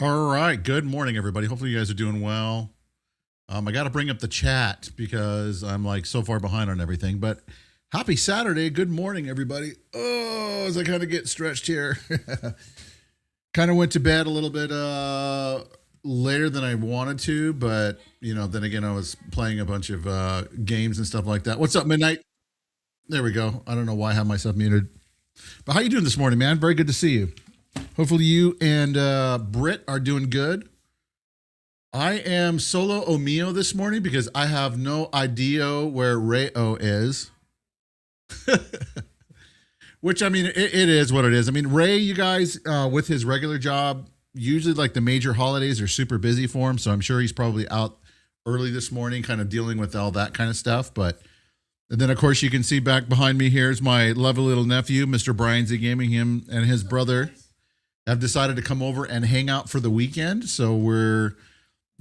All right. Good morning, everybody. Hopefully you guys are doing well. I got to bring up the chat because I'm like so far behind on everything, but happy Saturday. Good morning, everybody. Oh, as I kind of get stretched here, kind of went to bed a little bit later than I wanted to, but then again, I was playing a bunch of games and stuff like that. What's up, Midnight? There we go. I don't know why I have myself muted, but how you doing this morning, man? Very good to see you. Hopefully you and Britt are doing good. I am solo Omio this morning because I have no idea where Rayo is. Which, I mean, it is what it is. I mean, Ray, you guys, with his regular job, usually like the major holidays are super busy for him. So I'm sure he's probably out early this morning kind of dealing with all that kind of stuff. And then, of course, you can see back behind me here is my lovely little nephew, Mr. Brian Z Gaming. Him and his brother have decided to come over and hang out for the weekend. So we're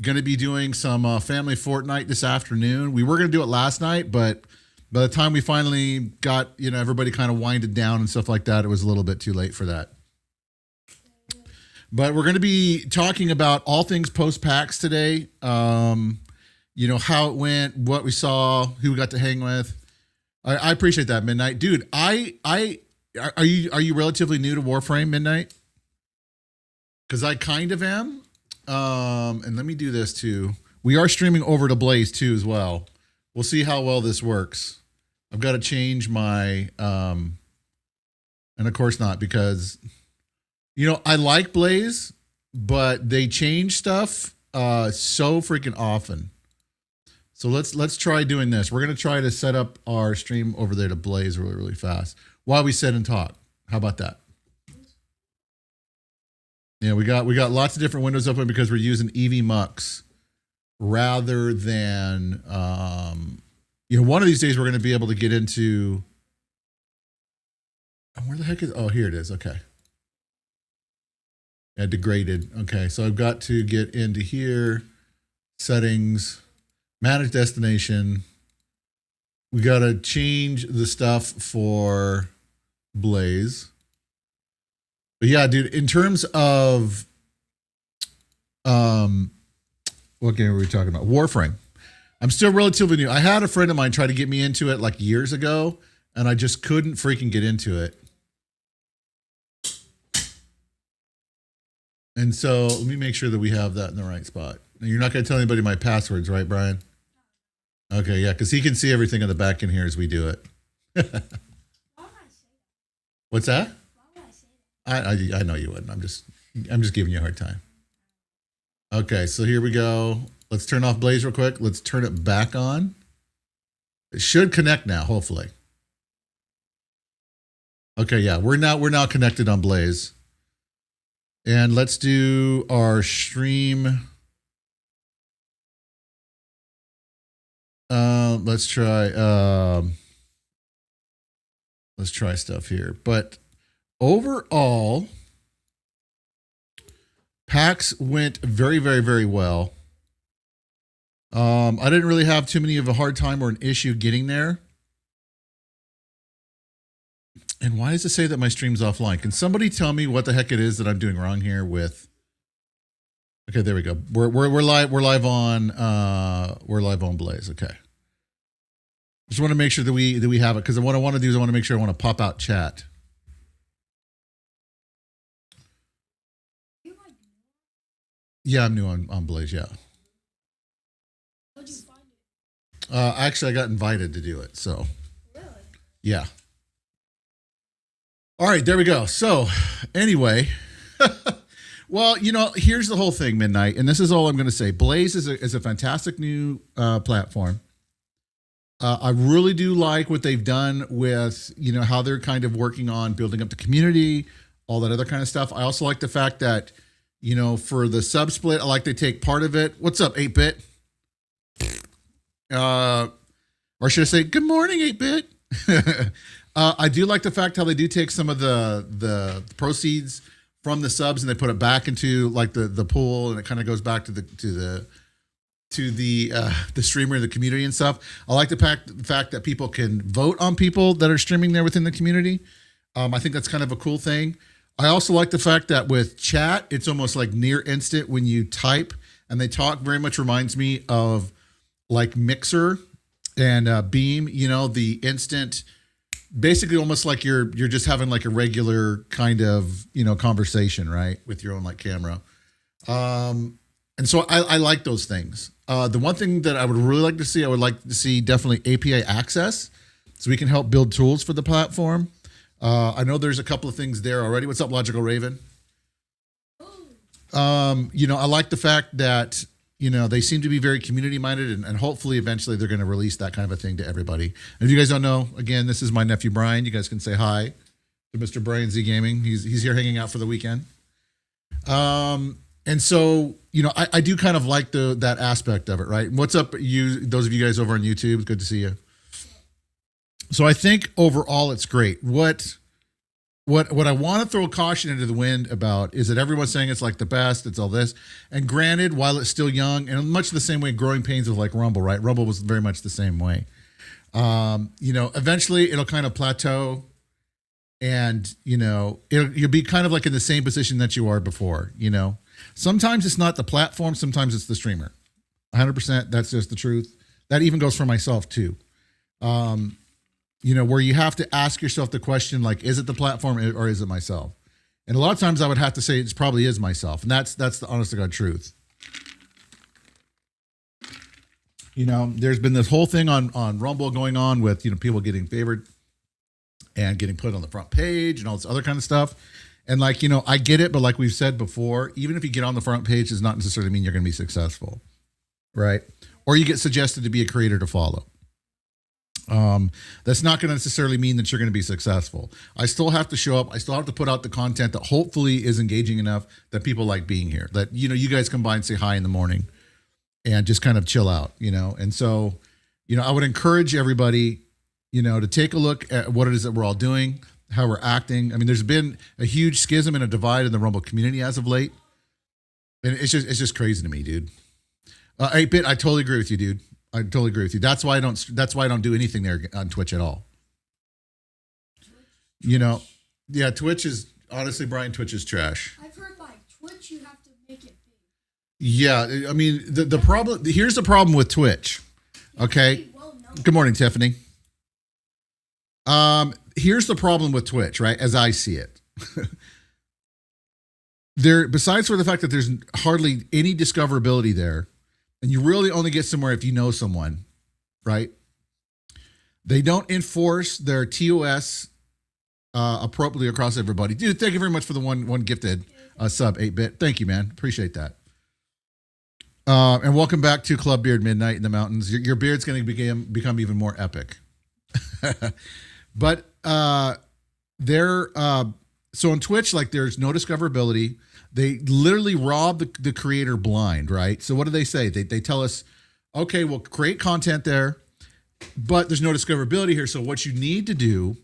going to be doing some family Fortnite this afternoon. We were going to do it last night, but by the time we finally got, everybody kind of winded down and stuff like that, it was a little bit too late for that. But we're going to be talking about all things post-PAX today. How it went, what we saw, who we got to hang with. I appreciate that, Midnight. Dude, are you relatively new to Warframe, Midnight? Because I kind of am. And let me do this too. We are streaming over to Blaze too as well. We'll see how well this works. I've got to change my, and of course not, because, I like Blaze, but they change stuff so freaking often. So let's try doing this. We're going to try to set up our stream over there to Blaze really, really fast while we sit and talk. How about that? Yeah, we got lots of different windows open because we're using EV Mux rather than, one of these days we're going to be able to get into, where the heck is, oh, here it is. Okay. Yeah, degraded. Okay, so I've got to get into here, settings, manage destination. We got to change the stuff for Blaze. But yeah, dude, in terms of, what game were we talking about? Warframe. I'm still relatively new. I had a friend of mine try to get me into it like years ago, and I just couldn't freaking get into it. And so let me make sure that we have that in the right spot. Now, you're not going to tell anybody my passwords, right, Brian? Okay, yeah, because he can see everything in the back in here as we do it. What's that? I know you wouldn't. I'm just giving you a hard time. Okay, so here we go. Let's turn off Blaze real quick. Let's turn it back on. It should connect now, hopefully. Okay, yeah, we're now connected on Blaze. And let's do our stream Let's try stuff here. But overall, PAX went very, very, very well. I didn't really have too many of a hard time or an issue getting there. And why does it say that my stream's offline? Can somebody tell me what the heck it is that I'm doing wrong here with? Okay, there we go. We're live. We're live on Blaze. Okay. Just want to make sure that we have it, because what I want to do is I want to make sure I want to pop out chat. Yeah, I'm new on Blaze. Yeah. How'd you find it? Actually, I got invited to do it. So. Really? Yeah. All right, there we go. So, anyway, well, you know, here's the whole thing, Midnight, and this is all I'm going to say. Blaze is a fantastic new platform. I really do like what they've done with, you know, how they're kind of working on building up the community, all that other kind of stuff. I also like the fact that, you know, for the sub split, I like they take part of it. What's up, 8-Bit? Or should I say, good morning, 8-Bit? I do like the fact how they do take some of the proceeds from the subs and they put it back into like the pool, and it kind of goes back to the streamer and the community and stuff. I like the fact that people can vote on people that are streaming there within the community. I think that's kind of a cool thing. I also like the fact that with chat, it's almost like near instant when you type and they talk. Very much reminds me of like Mixer and Beam, you know, the instant, basically almost like you're just having like a regular kind of, you know, conversation, right, with your own like camera. And so I like those things. The one thing that I would really like to see, I would like to see definitely API access so we can help build tools for the platform. I know there's a couple of things there already. What's up, Logical Raven? You know, I like the fact that, you know, they seem to be very community minded, and hopefully eventually they're going to release that kind of a thing to everybody. And if you guys don't know, again, this is my nephew, Brian. You guys can say hi to Mr. Brian Z Gaming. He's here hanging out for the weekend. And so, you know, I do kind of like that aspect of it, right? What's up, those of you guys over on YouTube? Good to see you. So I think overall it's great. What I want to throw caution into the wind about is that everyone's saying it's like the best, it's all this. And granted, while it's still young, and much the same way growing pains of like Rumble, right? Rumble was very much the same way. You know, eventually it'll kind of plateau, and, you know, you'll be kind of like in the same position that you are before, you know. Sometimes it's not the platform, sometimes it's the streamer. 100%, that's just the truth. That even goes for myself too. You know, where you have to ask yourself the question, like, is it the platform or is it myself? And a lot of times I would have to say it probably is myself. And that's the honest to God truth. You know, there's been this whole thing on Rumble going on with, you know, people getting favored and getting put on the front page and all this other kind of stuff. And like, you know, I get it, but like we've said before, even if you get on the front page does not necessarily mean you're going to be successful, right? Or you get suggested to be a creator to follow. That's not going to necessarily mean that you're going to be successful. I still have to show up. I still have to put out the content that hopefully is engaging enough that people like being here, that, you know, you guys come by and say hi in the morning and just kind of chill out, you know? And so, you know, I would encourage everybody, you know, to take a look at what it is that we're all doing, how we're acting. I mean, there's been a huge schism and a divide in the Rumble community as of late. And it's just crazy to me, dude. 8-Bit, I totally agree with you, dude. I totally agree with you. That's why I don't do anything there on Twitch at all. You know, yeah, Twitch is, honestly, Brian, Twitch is trash. I've heard like Twitch, you have to make it big. Yeah, I mean, the problem, here's the problem with Twitch. Okay. Good morning, Tiffany. Here's the problem with Twitch, right? As I see it. Besides for the fact that there's hardly any discoverability there, and you really only get somewhere if you know someone, right? They don't enforce their TOS appropriately across everybody. Dude, thank you very much for the one gifted sub, 8-Bit. Thank you, man. Appreciate that. And welcome back to Club Beard Midnight in the Mountains. Your beard's going to become even more epic. But so on Twitch, like, there's no discoverability. They literally rob the creator blind, right? So what do they say? They tell us, okay, we'll create content there. but there's no discoverability here. So what you need to do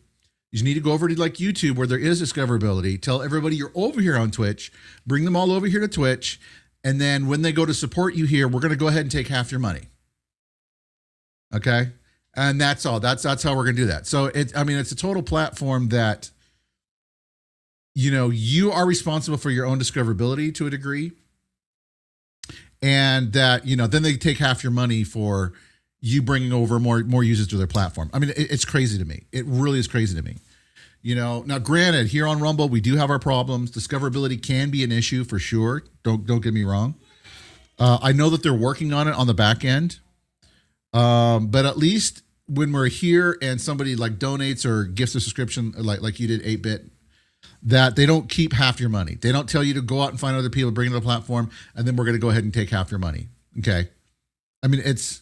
is you need to go over to like YouTube where there is discoverability. Tell everybody you're over here on Twitch. Bring them all over here to Twitch. And then when they go to support you here, we're going to go ahead and take half your money. Okay? And that's all. That's how we're going to do that. So it's a total platform that, you are responsible for your own discoverability to a degree. And that, then they take half your money for you bringing over more users to their platform. I mean, it's crazy to me. It really is crazy to me. Now granted, here on Rumble, we do have our problems. Discoverability can be an issue for sure. Don't get me wrong. I know that they're working on it on the back end. But at least when we're here and somebody like donates or gifts a subscription, like you did 8-bit, that they don't keep half your money. They don't tell you to go out and find other people, bring it to the platform, and then we're going to go ahead and take half your money. Okay. I mean, it's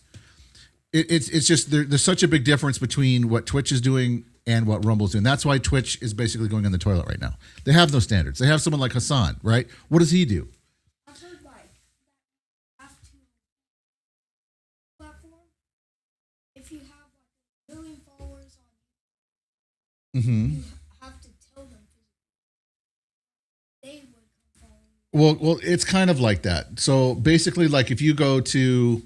just, there's such a big difference between what Twitch is doing and what Rumble's doing. That's why Twitch is basically going in the toilet right now. They have no standards. They have someone like Hassan, right? What does he do? I've heard have to platform if you have like 1 million followers on Mm-hmm. you have to tell them they would come follow you. Well, it's kind of like that. So basically, like if you go to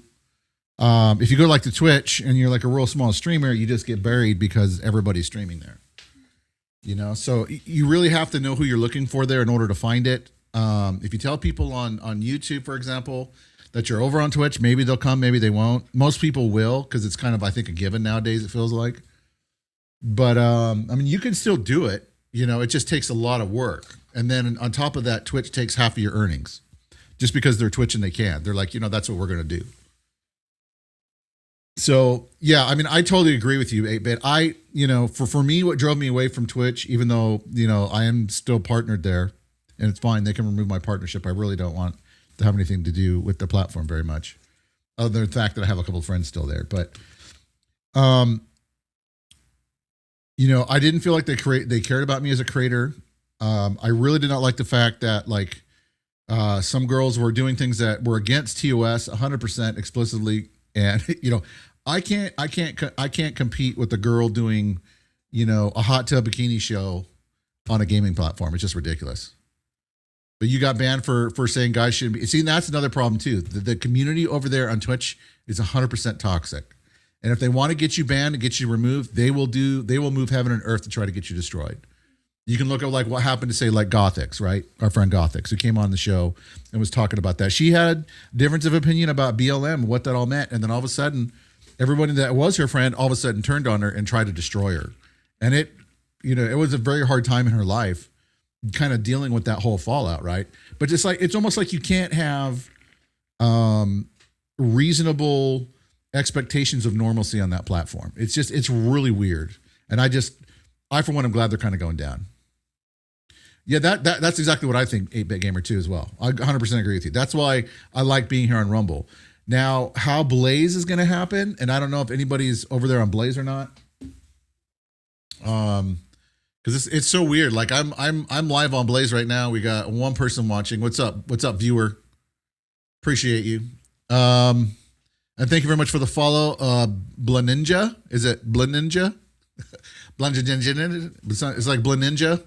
like to Twitch and you're like a real small streamer, you just get buried because everybody's streaming there. So you really have to know who you're looking for there in order to find it. If you tell people on YouTube, for example, that you're over on Twitch, maybe they'll come, maybe they won't. Most people will because it's kind of, I think, a given nowadays, it feels like. But you can still do it. It just takes a lot of work. And then on top of that, Twitch takes half of your earnings just because they're Twitch and they can. They're like, that's what we're going to do. So, yeah, I totally agree with you, 8-bit. For me, what drove me away from Twitch, even though, I am still partnered there and it's fine. They can remove my partnership. I really don't want to have anything to do with the platform very much. Other than the fact that I have a couple of friends still there. But, I didn't feel like they cared about me as a creator. I really did not like the fact that some girls were doing things that were against TOS 100% explicitly. And, I can't compete with a girl doing, a hot tub bikini show on a gaming platform. It's just ridiculous. But you got banned for saying guys shouldn't be. See, that's another problem too. The community over there on Twitch is 100% toxic. And if they want to get you banned and get you removed, they will move heaven and earth to try to get you destroyed. You can look at like what happened to say like Gothix, right? Our friend Gothix, who came on the show and was talking about that. She had difference of opinion about BLM, what that all meant. And then all of a sudden, everybody that was her friend all of a sudden turned on her and tried to destroy her. And it was a very hard time in her life kind of dealing with that whole fallout, right? But it's almost like you can't have reasonable expectations of normalcy on that platform. It's really weird. And I for one, I'm glad they're kind of going down. Yeah, that's exactly what I think 8-bit Gamer 2 as well. I 100% agree with you. That's why I like being here on Rumble. Now, how Blaze is going to happen, and I don't know if anybody's over there on Blaze or not. Because it's so weird. Like I'm live on Blaze right now. We got one person watching. What's up? What's up, viewer? Appreciate you. And thank you very much for the follow. Blaninja. Is it Blaninja? Blaninja. It's like Blaninja.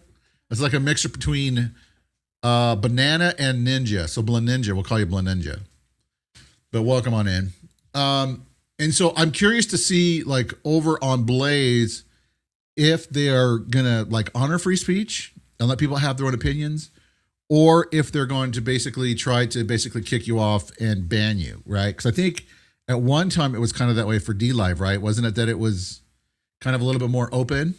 It's like a mixture between banana and ninja. So Blaninja, we'll call you Blaninja. But welcome on in. And so I'm curious to see like over on Blaze if they are gonna like honor free speech and let people have their own opinions, or if they're going to basically try to kick you off and ban you, right? Because I think at one time it was kind of that way for DLive, right? Wasn't it that it was kind of a little bit more open?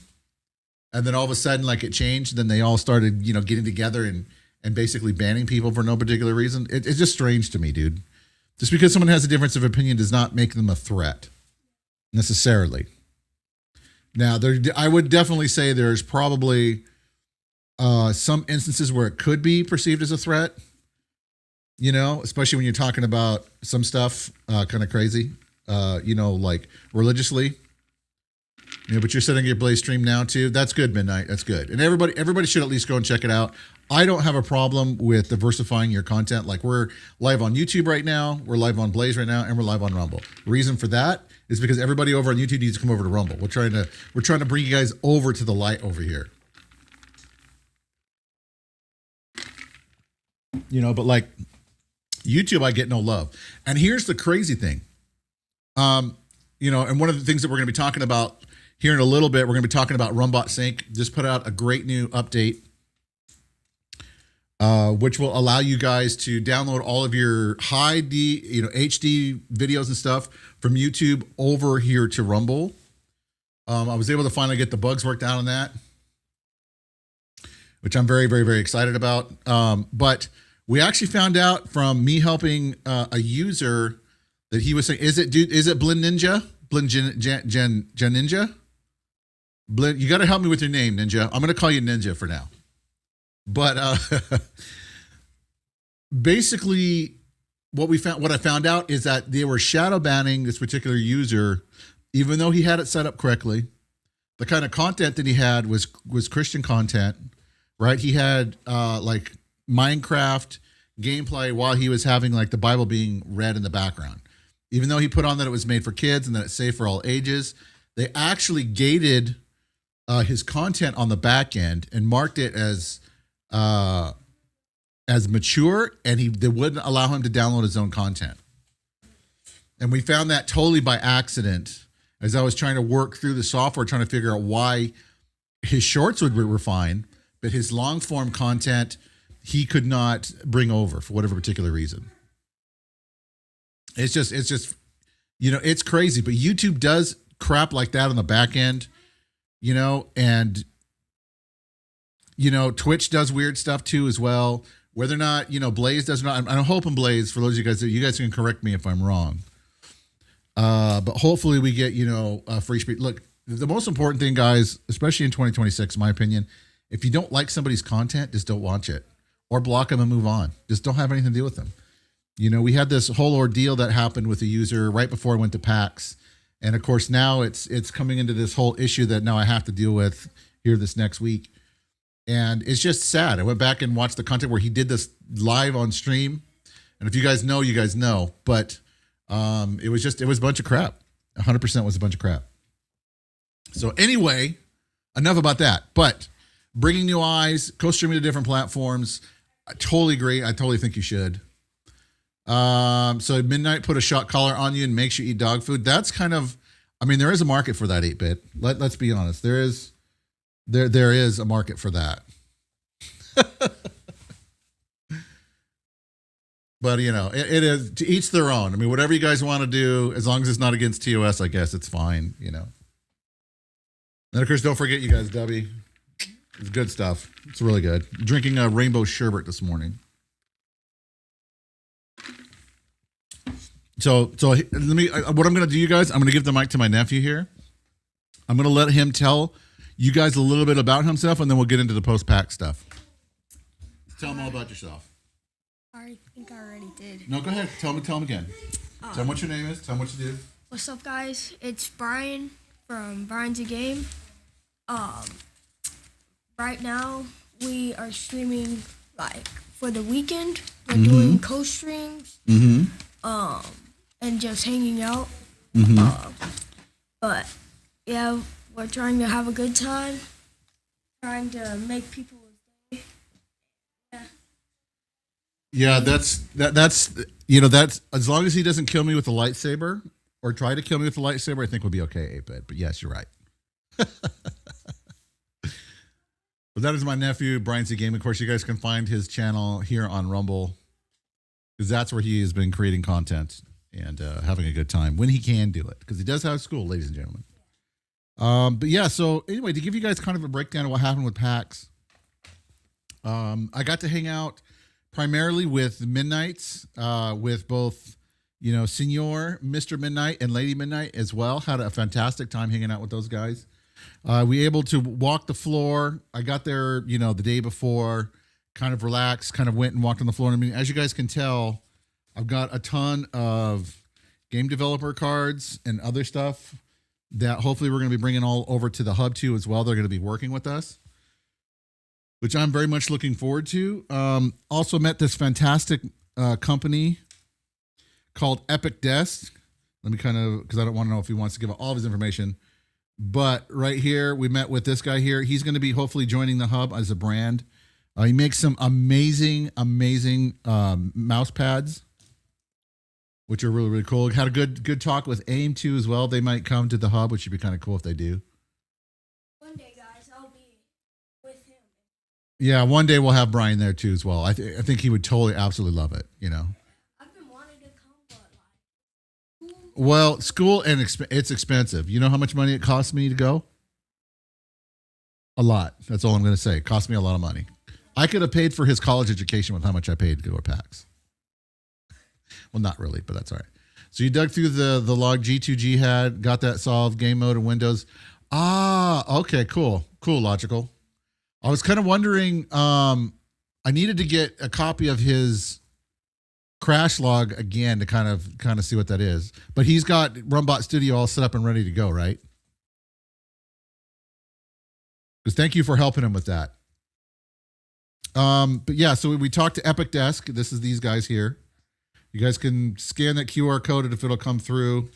And then all of a sudden, like it changed. Then they all started, getting together and basically banning people for no particular reason. It's just strange to me, dude. Just because someone has a difference of opinion does not make them a threat necessarily. Now, I would definitely say there's probably some instances where it could be perceived as a threat, especially when you're talking about some stuff kind of crazy, like religiously. But you're setting your Blaze stream now too. That's good, Midnight. That's good. And everybody should at least go and check it out. I don't have a problem with diversifying your content. Like we're live on YouTube right now, we're live on Blaze right now, and we're live on Rumble. Reason for that is because everybody over on YouTube needs to come over to Rumble. We're trying to bring you guys over to the light over here. You know, but like YouTube, I get no love. And here's the crazy thing. You know, and one of the things that we're going to be talking about here in a little bit, we're going to be talking about RUM Bot Sync. Just put out a great new update, which will allow you guys to download all of your HD videos and stuff from YouTube over here to Rumble. I was able to finally get the bugs worked out on that, which I'm very, very, very excited about. But we actually found out from me helping a user that he was saying, is it Blend Ninja? Blend Gen Ninja? Blend, you got to help me with your name, Ninja. I'm going to call you Ninja for now. But basically, what I found out is that they were shadow banning this particular user, even though he had it set up correctly. The kind of content that he had was Christian content, right? He had like Minecraft gameplay while he was having like the Bible being read in the background. Even though he put on that it was made for kids and that it's safe for all ages, they actually gated his content on the back end and marked it as mature, and they wouldn't allow him to download his own content. And we found that totally by accident as I was trying to work through the software, trying to figure out why his shorts were fine, but his long form content he could not bring over for whatever particular reason. It's just, you know, it's crazy, but YouTube does crap like that on the back end, you know, and, you know, Twitch does weird stuff too as well. Whether or not, you know, Blaze does not, I'm hoping Blaze, for those of you guys can correct me if I'm wrong. But hopefully we get, you know, free speech. Look, the most important thing, guys, especially in 2026, in my opinion, if you don't like somebody's content, just don't watch it or block them and move on. Just don't have anything to do with them. You know, we had this whole ordeal that happened with a user right before I went to PAX. And of course, now it's coming into this whole issue that now I have to deal with here this next week. And it's just sad. I went back and watched the content where he did this live on stream. And if you guys know, you guys know. But it was a bunch of crap. 100% was a bunch of crap. So anyway, enough about that. But bringing new eyes, co-streaming to different platforms. I totally agree. I totally think you should. So Midnight put a shot collar on you and makes you eat dog food. That's kind of, I mean, there is a market for that 8-bit. Let's be honest. There is a market for that. But you know, it is to each their own. I mean, whatever you guys want to do, as long as it's not against TOS, I guess it's fine, you know. And of course, don't forget you guys, Dubby. It's good stuff. It's really good. Drinking a rainbow sherbet this morning. So let me, what I'm going to do, you guys, I'm going to give the mic to my nephew here. I'm going to let him tell you guys a little bit about himself, and then we'll get into the post-PAX stuff. Tell him all about yourself. I think I already did. No, go ahead. Tell him again. Tell him what your name is. Tell him what you do. What's up, guys? It's Brian from Brian's a Game. Right now, we are streaming, like, for the weekend. We're doing co-streams. And just hanging out. But yeah, we're trying to have a good time, trying to make people's day. Yeah, that's you know, that's as long as he doesn't kill me with a lightsaber or try to kill me with a lightsaber, I think we'll be okay, 8-bit. But yes, you're right. But that is my nephew, Brian's a Game. Of course, you guys can find his channel here on Rumble, because that's where he has been creating content and having a good time when he can do it, because he does have school, ladies and gentlemen. But yeah, so anyway, to give you guys kind of a breakdown of what happened with PAX, I got to hang out primarily with Midnights, with both, you know, Senor, Mr. Midnight, and Lady Midnight as well. Had a fantastic time hanging out with those guys. We able to walk the floor. I got there, you know, the day before, kind of relaxed, kind of went and walked on the floor. I mean, as you guys can tell, I've got a ton of game developer cards and other stuff that hopefully we're going to be bringing all over to the hub too as well. They're going to be working with us. which I'm very much looking forward to. Also met this fantastic company called Epic Desk. Let me kind of, because I don't want to know if he wants to give out all of his information. But right here, we met with this guy here. He's going to be hopefully joining the hub as a brand. He makes some amazing mouse pads, which are really, really cool. Had a good talk with AIM too as well. They might come to the hub, which would be kind of cool if they do. One day, guys, I'll be with him. Yeah, one day we'll have Brian there too as well. I think he would totally, absolutely love it. You know. I've been wanting to come, but like. Well, school and it's expensive. You know how much money it costs me to go? A lot. That's all I'm going to say. It cost me a lot of money. I could have paid for his college education with how much I paid to go to PAX. Well, not really, but that's all right. So you dug through the log G2G had, got that solved, game mode and Windows. Okay, cool, logical. I was kind of wondering, I needed to get a copy of his crash log again to kind of see what that is. But he's got RUM Bot Studio all set up and ready to go, right? Because thank you for helping him with that. But yeah, so we talked to Epic Desk. This is these guys here. You guys can scan that QR code and if it'll come through.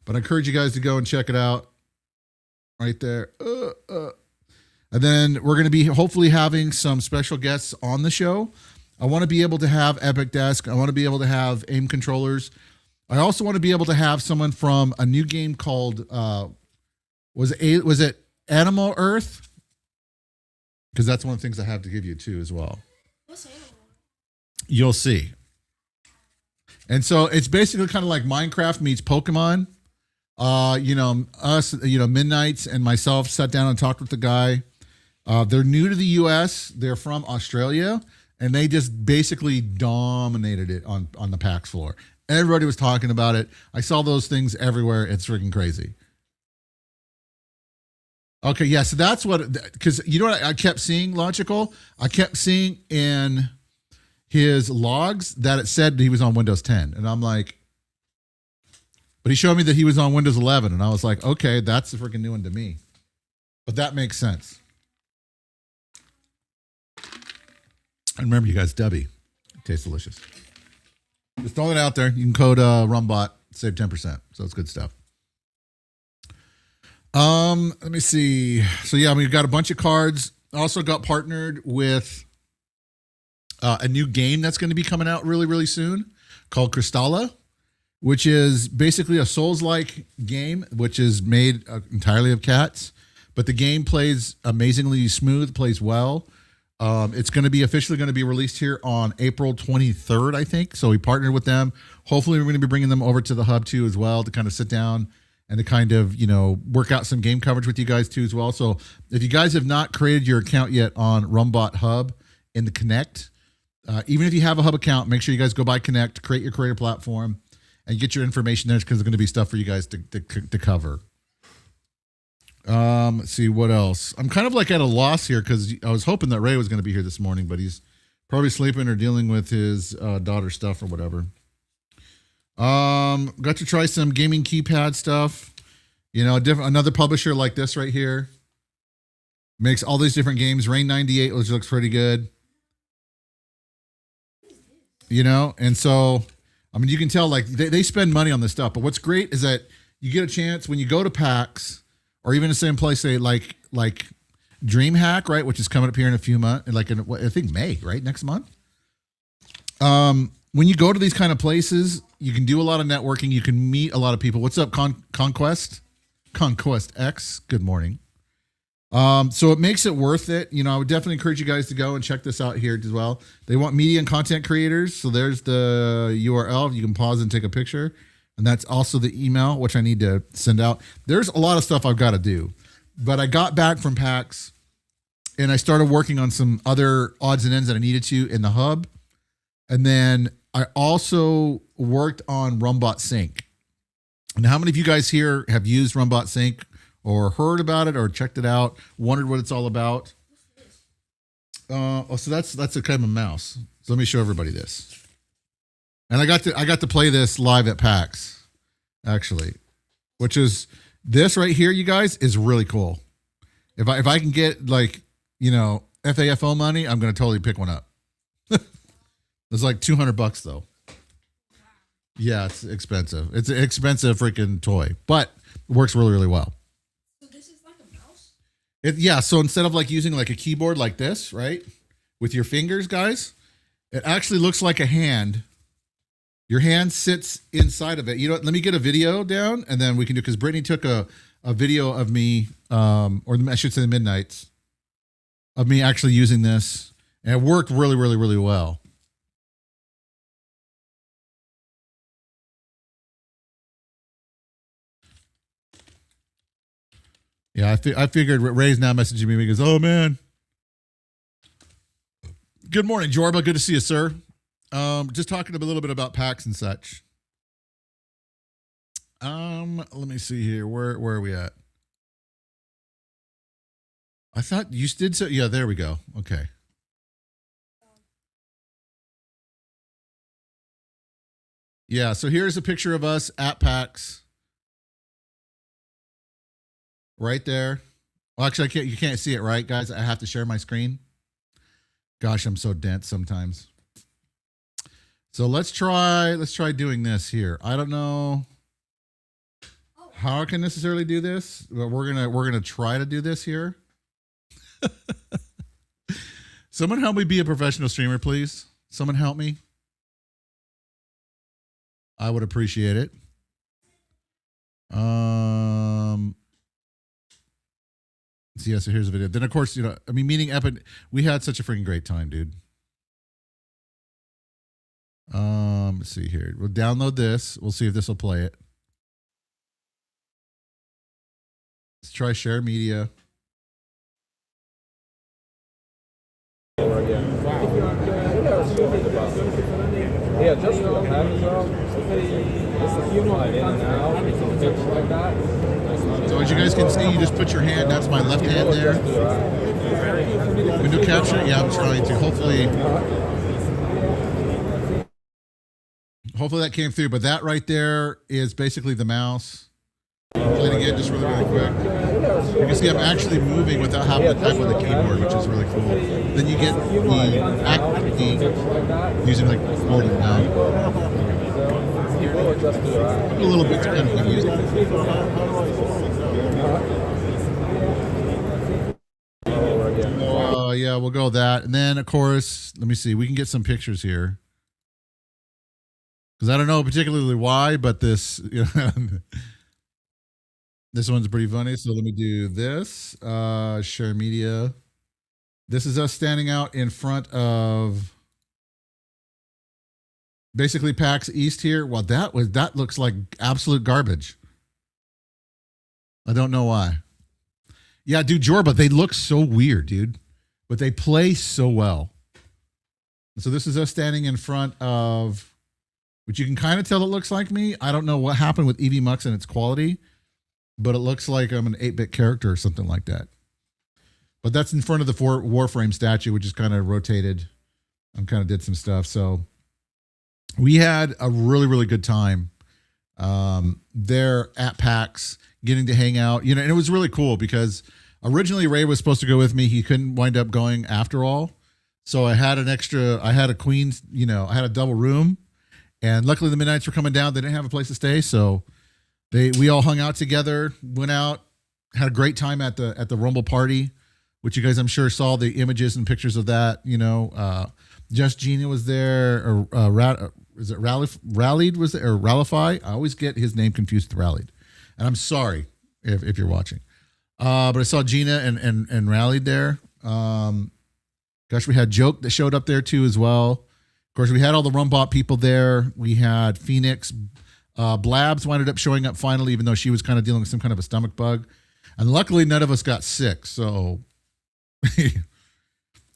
But I encourage you guys to go and check it out. Right there. And then we're going to be hopefully having some special guests on the show. I want to be able to have Epic Desk. I want to be able to have AIM controllers. I also want to be able to have someone from a new game called, was it Animal Earth? Because that's one of the things I have to give you too as well. What's Animal? You'll see. And so it's basically kind of like Minecraft meets Pokemon. Midnights and myself sat down and talked with the guy. They're new to the US. They're from Australia. And they just basically dominated it on the PAX floor. Everybody was talking about it. I saw those things everywhere. It's freaking crazy. Okay, yeah, so that's what, because you know what I kept seeing, Logical? I kept seeing in his logs that it said he was on Windows 10. And I'm like, but he showed me that he was on Windows 11. And I was like, okay, that's a freaking new one to me. But that makes sense. And remember, you guys, Debbie, it tastes delicious. Just throwing it out there. You can code RUMBot, save 10%. So it's good stuff. Let me see. So yeah, we've got a bunch of cards. Also got partnered with a new game that's going to be coming out really, really soon called Crystalla, which is basically a Souls-like game, which is made entirely of cats. But the game plays amazingly smooth, plays well. It's going to be officially going to be released here on April 23rd, I think. So we partnered with them. Hopefully, we're going to be bringing them over to the hub too as well to kind of sit down and to kind of, work out some game coverage with you guys too as well. So if you guys have not created your account yet on RUMBot Hub in the Connect, even if you have a hub account, make sure you guys go by Connect, create your creator platform, and get your information there because there's going to be stuff for you guys to cover. Let's see what else. I'm kind of like at a loss here because I was hoping that Ray was going to be here this morning, but he's probably sleeping or dealing with his daughter's stuff or whatever. Got to try some gaming keypad stuff. Another publisher like this right here makes all these different games. Rain 98, which looks pretty good. And so, you can tell like they spend money on this stuff. But what's great is that you get a chance when you go to PAX or even the same place, say like DreamHack, right, which is coming up here in a few months, like in I think May, right, next month. When you go to these kind of places, you can do a lot of networking. You can meet a lot of people. What's up, Conquest X? Good morning. So it makes it worth it. I would definitely encourage you guys to go and check this out here as well. They want media and content creators. So there's the URL. You can pause and take a picture. And that's also the email, which I need to send out. There's a lot of stuff I've got to do. But I got back from PAX and I started working on some other odds and ends that I needed to in the hub. And then I also worked on RUM Bot Sync. And how many of you guys here have used RUM Bot Sync or heard about it or checked it out, wondered what it's all about? So that's a kind of a mouse. So let me show everybody this. And I got to play this live at PAX, actually, which is this right here, you guys, is really cool. If I can get FAFO money, I'm going to totally pick one up. It's like $200 though. Yeah, it's expensive. It's an expensive freaking toy, but it works really, really well. So this is like a mouse? Yeah, so instead of like using like a keyboard like this, right? With your fingers, guys, it actually looks like a hand. Your hand sits inside of it. You know what? Let me get a video down and then we can do, because Brittany took a video of me, or I should say the Midnights, of me actually using this. And it worked really, really, really well. Yeah, I figured Ray's now messaging me. He goes, "Oh man, good morning, Jorba. Good to see you, sir. Just talking a little bit about PAX and such. Let me see here. Where are we at? I thought you did so. Yeah, there we go. Okay. Yeah, so here's a picture of us at PAX. Right there. Well, actually, you can't see it, right, guys? I have to share my screen. Gosh, I'm so dense sometimes. So let's try doing this here. I don't know how I can necessarily do this, but we're gonna try to do this here. Someone help me be a professional streamer, please. Someone help me. I would appreciate it. So yeah, so here's a video. Then of course, you know, I mean, meeting Epic, we had such a freaking great time, dude. Let's see here. We'll download this. We'll see if this will play it. Let's try share media. Yeah, just for the package like that. So as you guys can see, you just put your hand, that's my left hand there. Window capture? Yeah, I'm trying to. Hopefully that came through, but that right there is basically the mouse. Play it again just really, really quick. You can see I'm actually moving without having to type with a keyboard, which is really cool. Then you get the active key using like holding down. A little bit to kind of get used to. Yeah, we'll go with that. And then, of course, let me see. We can get some pictures here. Because I don't know particularly why, but this, you know, this one's pretty funny. So let me do this. Share media. This is us standing out in front of basically PAX East here. Well, that looks like absolute garbage. I don't know why. Yeah, dude, Jorba, they look so weird, dude. But they play so well. So this is us standing in front of, which you can kind of tell it looks like me. I don't know what happened with EV Mux and its quality, but it looks like I'm an 8-bit character or something like that. But that's in front of the Warframe statue, which is kind of rotated. I kind of did some stuff. So we had a really, really good time there at PAX, getting to hang out. You know, and it was really cool because originally Ray was supposed to go with me. He couldn't wind up going after all. So I had a queen's, you know, I had a double room. And luckily the Midnights were coming down. They didn't have a place to stay. So we all hung out together, went out, had a great time at the Rumble party, which you guys, I'm sure, saw the images and pictures of that. You know, Just Gina was there, or is it Rallied was there, or Rallify? I always get his name confused with Rallied. And I'm sorry if you're watching. But I saw Gina and Rallied there. Gosh, we had Joke that showed up there too as well. Of course, we had all the RUM Bot people there. We had Phoenix. Blabs wound up showing up finally, even though she was kind of dealing with some kind of a stomach bug. And luckily, none of us got sick. So,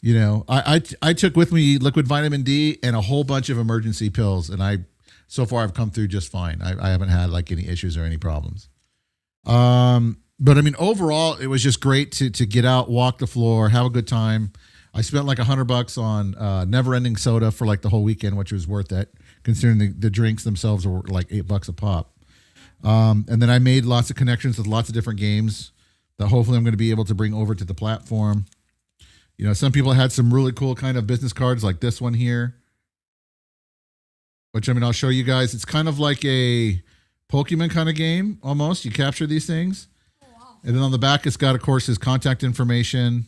you know, I took with me liquid vitamin D and a whole bunch of emergency pills. And so far, I've come through just fine. I haven't had like any issues or any problems. But I mean, overall, it was just great to get out, walk the floor, have a good time. I spent like $100 on Never Ending Soda for like the whole weekend, which was worth it, considering the drinks themselves were like $8 a pop. And then I made lots of connections with lots of different games that hopefully I'm going to be able to bring over to the platform. You know, some people had some really cool kind of business cards like this one here, which I mean, I'll show you guys. It's kind of like a Pokemon kind of game almost. You capture these things. Oh, wow. And then on the back, it's got, of course, his contact information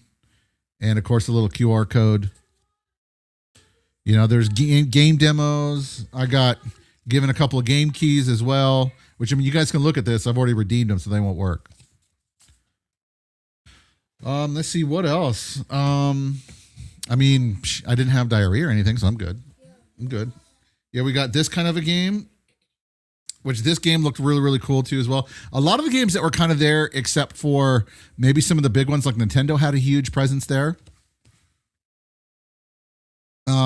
and, of course, a little QR code. You know, there's game demos. I got given a couple of game keys as well, which, I mean, you guys can look at this. I've already redeemed them, so they won't work. Let's see what else. I mean, I didn't have diarrhea or anything, so I'm good. I'm good. Yeah, we got this kind of a game, which this game looked really, really cool too as well. A lot of the games that were kind of there, except for maybe some of the big ones, like Nintendo had a huge presence there.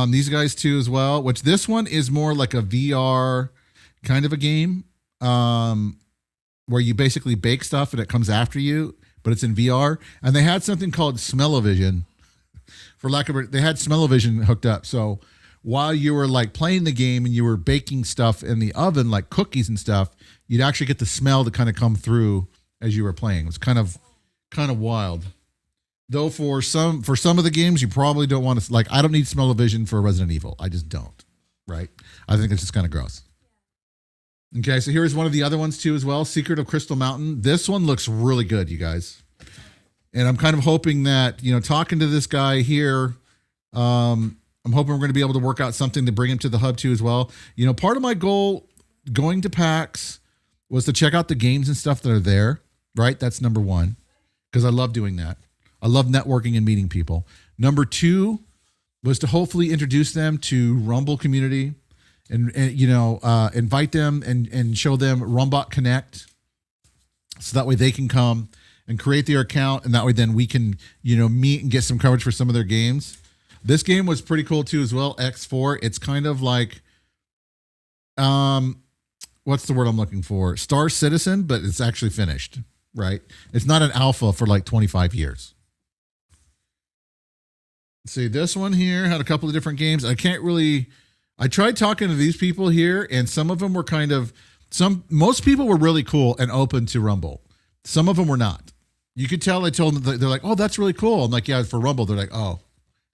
These guys too as well, which this one is more like a VR kind of a game, where you basically bake stuff and it comes after you, but it's in VR. And they had something called Smell-O-Vision, for lack of a, they had Smell-O-Vision hooked up. So while you were like playing the game and you were baking stuff in the oven, like cookies and stuff, you'd actually get the smell to kind of come through as you were playing. It was kind of wild. Though for some of the games, you probably don't want to, like, I don't need Smell-O-Vision for Resident Evil. I just don't, right? I think it's just kind of gross. Okay, so here's one of the other ones too as well, Secret of Crystal Mountain. This one looks really good, you guys. And I'm kind of hoping that, you know, talking to this guy here, I'm hoping we're going to be able to work out something to bring him to the hub too as well. You know, part of my goal going to PAX was to check out the games and stuff that are there, right? That's number one, because I love doing that. I love networking and meeting people. Number two was to hopefully introduce them to Rumble community and you know, invite them and show them RUM Bot Connect, so that way they can come and create their account, and that way then we can, you know, meet and get some coverage for some of their games. This game was pretty cool too as well, X4. It's kind of like, what's the word I'm looking for? Star Citizen, but it's actually finished, right? It's not an alpha for like 25 years. See, this one here had a couple of different games. I tried talking to these people here, and some of them were kind of, most people were really cool and open to Rumble. Some of them were not. You could tell. I told them, they're like, oh, that's really cool. I'm like, yeah, for Rumble. They're like, oh.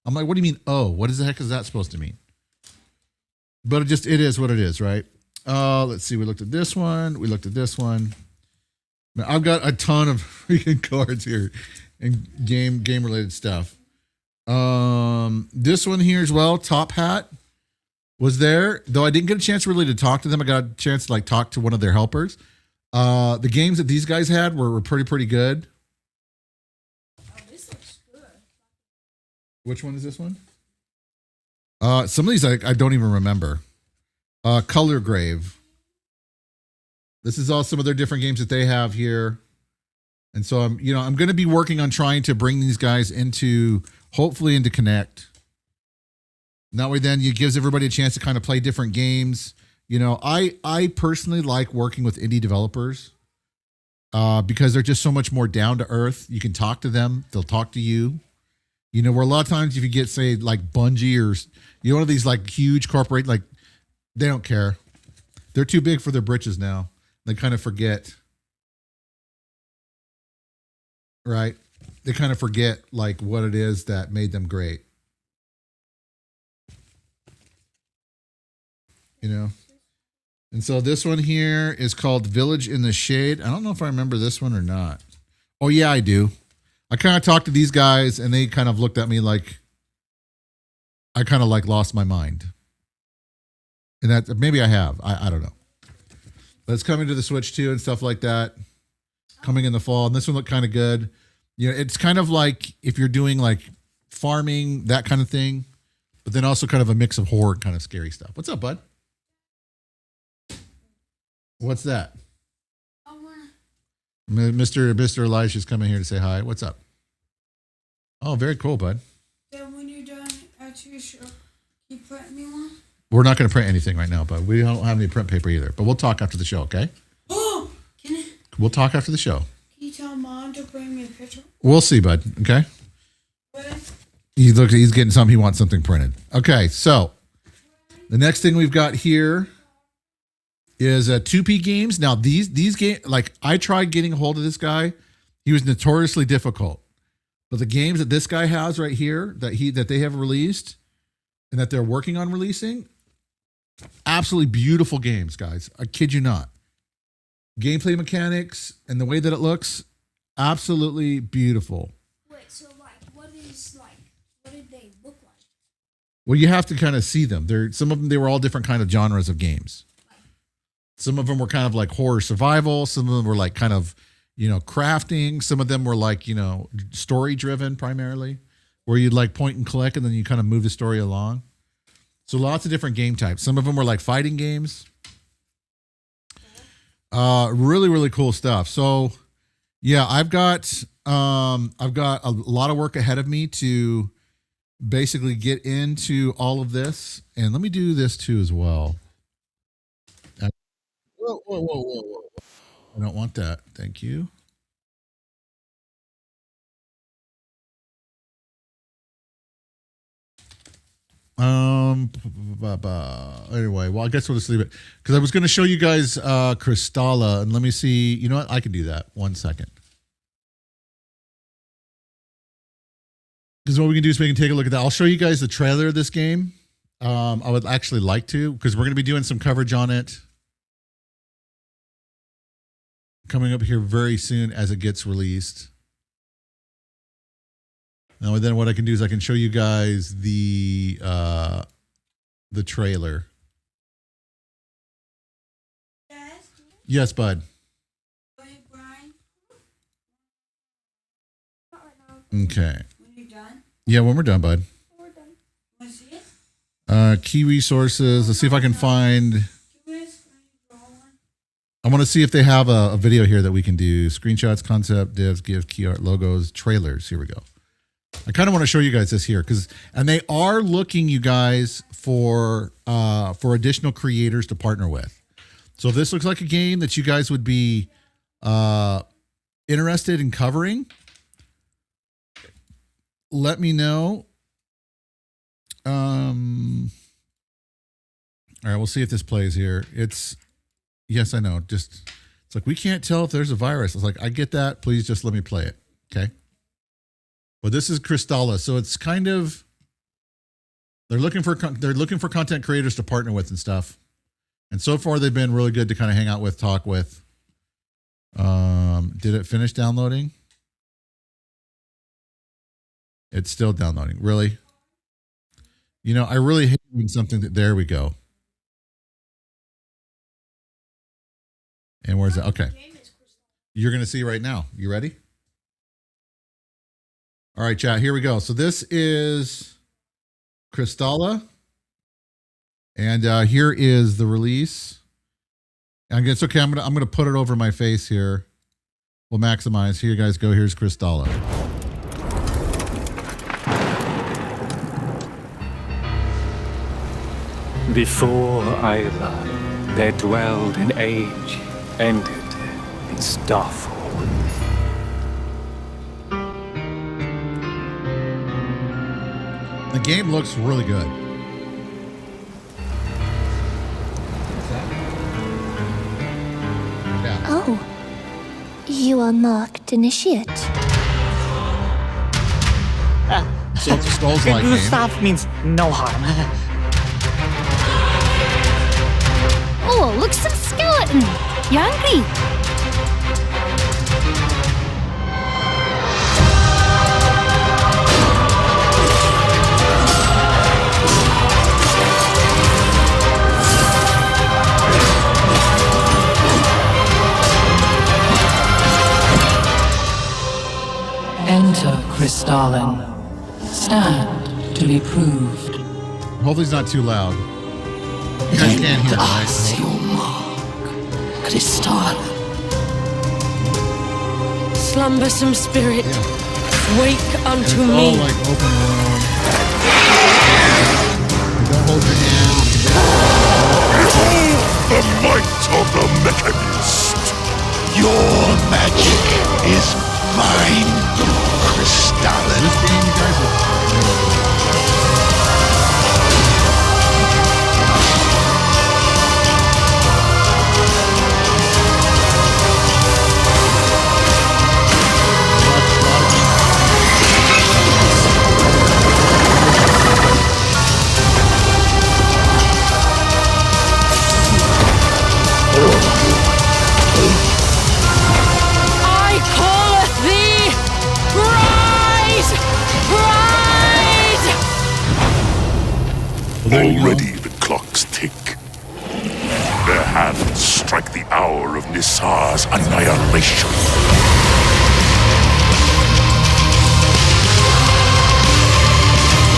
I'm like, what do you mean, oh? What the heck is that supposed to mean? But it is what it is, right? Let's see. We looked at this one. We looked at this one. Now, I've got a ton of freaking cards here and game related stuff. This one here as well, Top Hat was there, though I didn't get a chance really to talk to them. I got a chance to like talk to one of their helpers. The games that these guys had were pretty good. Oh, this looks good. Which one is this one? Some of these I don't even remember. Color Grave. This is all some of their different games that they have here. And so I'm going to be working on trying to bring these guys hopefully into Connect. And that way then it gives everybody a chance to kind of play different games. You know, I personally like working with indie developers because they're just so much more down to earth. You can talk to them. They'll talk to you. You know, where a lot of times if you get, say, like Bungie or, you know, one of these like huge corporate, like they don't care. They're too big for their britches now. They kind of forget. Right? They kind of forget like what it is that made them great. You know? And so this one here is called Village in the Shade. I don't know if I remember this one or not. Oh yeah, I do. I kind of talked to these guys and they kind of looked at me like I kind of like lost my mind. And that maybe I have. I don't know. But it's coming to the Switch too and stuff like that. Coming in the fall. And this one looked kind of good. You know, it's kind of like if you're doing like farming, that kind of thing, but then also kind of a mix of horror kind of scary stuff. What's up, bud? What's that? Mr. Elisha's coming here to say hi. What's up? Oh, very cool, bud. Then when you're done at your show, you print me one? We're not going to print anything right now, bud. We don't have any print paper either, but we'll talk after the show, okay? Oh, We'll talk after the show. Can you tell Mom to bring me a picture? We'll see, bud, okay? What? He's getting something. He wants something printed. Okay, so the next thing we've got here is 2P games. Now these games, like I tried getting a hold of this guy. He was notoriously difficult. But the games that this guy has right here that they have released and that they're working on releasing, absolutely beautiful games, guys. I kid you not. Gameplay mechanics and the way that it looks, absolutely beautiful. Wait, so what did they look like? Well, you have to kind of see them. Some of them, they were all different kind of genres of games. Some of them were kind of like horror survival. Some of them were like kind of, crafting. Some of them were like, story driven primarily, where you'd like point and click and then you kind of move the story along. So lots of different game types. Some of them were like fighting games. Really, really cool stuff. So yeah, I've got a lot of work ahead of me to basically get into all of this. And let me do this too as well. Whoa. I don't want that. Thank you. Anyway, well, I guess we'll just leave it because I was going to show you guys Crystalla, and let me see. You know what? I can do that. 1 second. Because what we can do is we can take a look at that. I'll show you guys the trailer of this game. I would actually like to, because we're going to be doing some coverage on it coming up here very soon as it gets released. Now, then what I can do is I can show you guys the trailer. Yes, bud. Okay. When you're done? Yeah, when we're done, bud. We're done. Want to see it? Key resources. Let's see if I can find. I want to see if they have a video here that we can do. Screenshots, concept, divs, GIF, key art, logos, trailers. Here we go. I kind of want to show you guys this here and they are looking, you guys, for additional creators to partner with. So if this looks like a game that you guys would be interested in covering, let me know. All right, we'll see if this plays here. Yes, I know. It's like, we can't tell if there's a virus. It's like, I get that. Please just let me play it. Okay. But this is Crystalla. So it's kind of, they're looking for content creators to partner with and stuff. And so far they've been really good to kind of hang out with, talk with. Did it finish downloading? It's still downloading. Really? I really hate when something there we go. And where's that? Okay. You're going to see right now. You ready? All right, chat. Here we go. So this is Crystalla. And here is the release. And it's okay. I'm gonna put it over my face here. We'll maximize. Here you guys go. Here's Crystalla. Before Isla, there dwelled an age, ended in Starfall. The game looks really good. Yeah. Oh, you are marked initiate. So it's a Souls-like Good game. stuff means no harm. Oh, look, some skeleton. You hungry? Enter Crystalline. Stand to be proved. Hopefully it's not too loud. You guys can't hear, right? Your mark, Crystalline. Slumbersome spirit, wake And unto it's me. all like open world. Don't hold your hand. The might of the Mechanist! Your magic is mine, Crystallin. This game, you guys, Caesar's annihilation.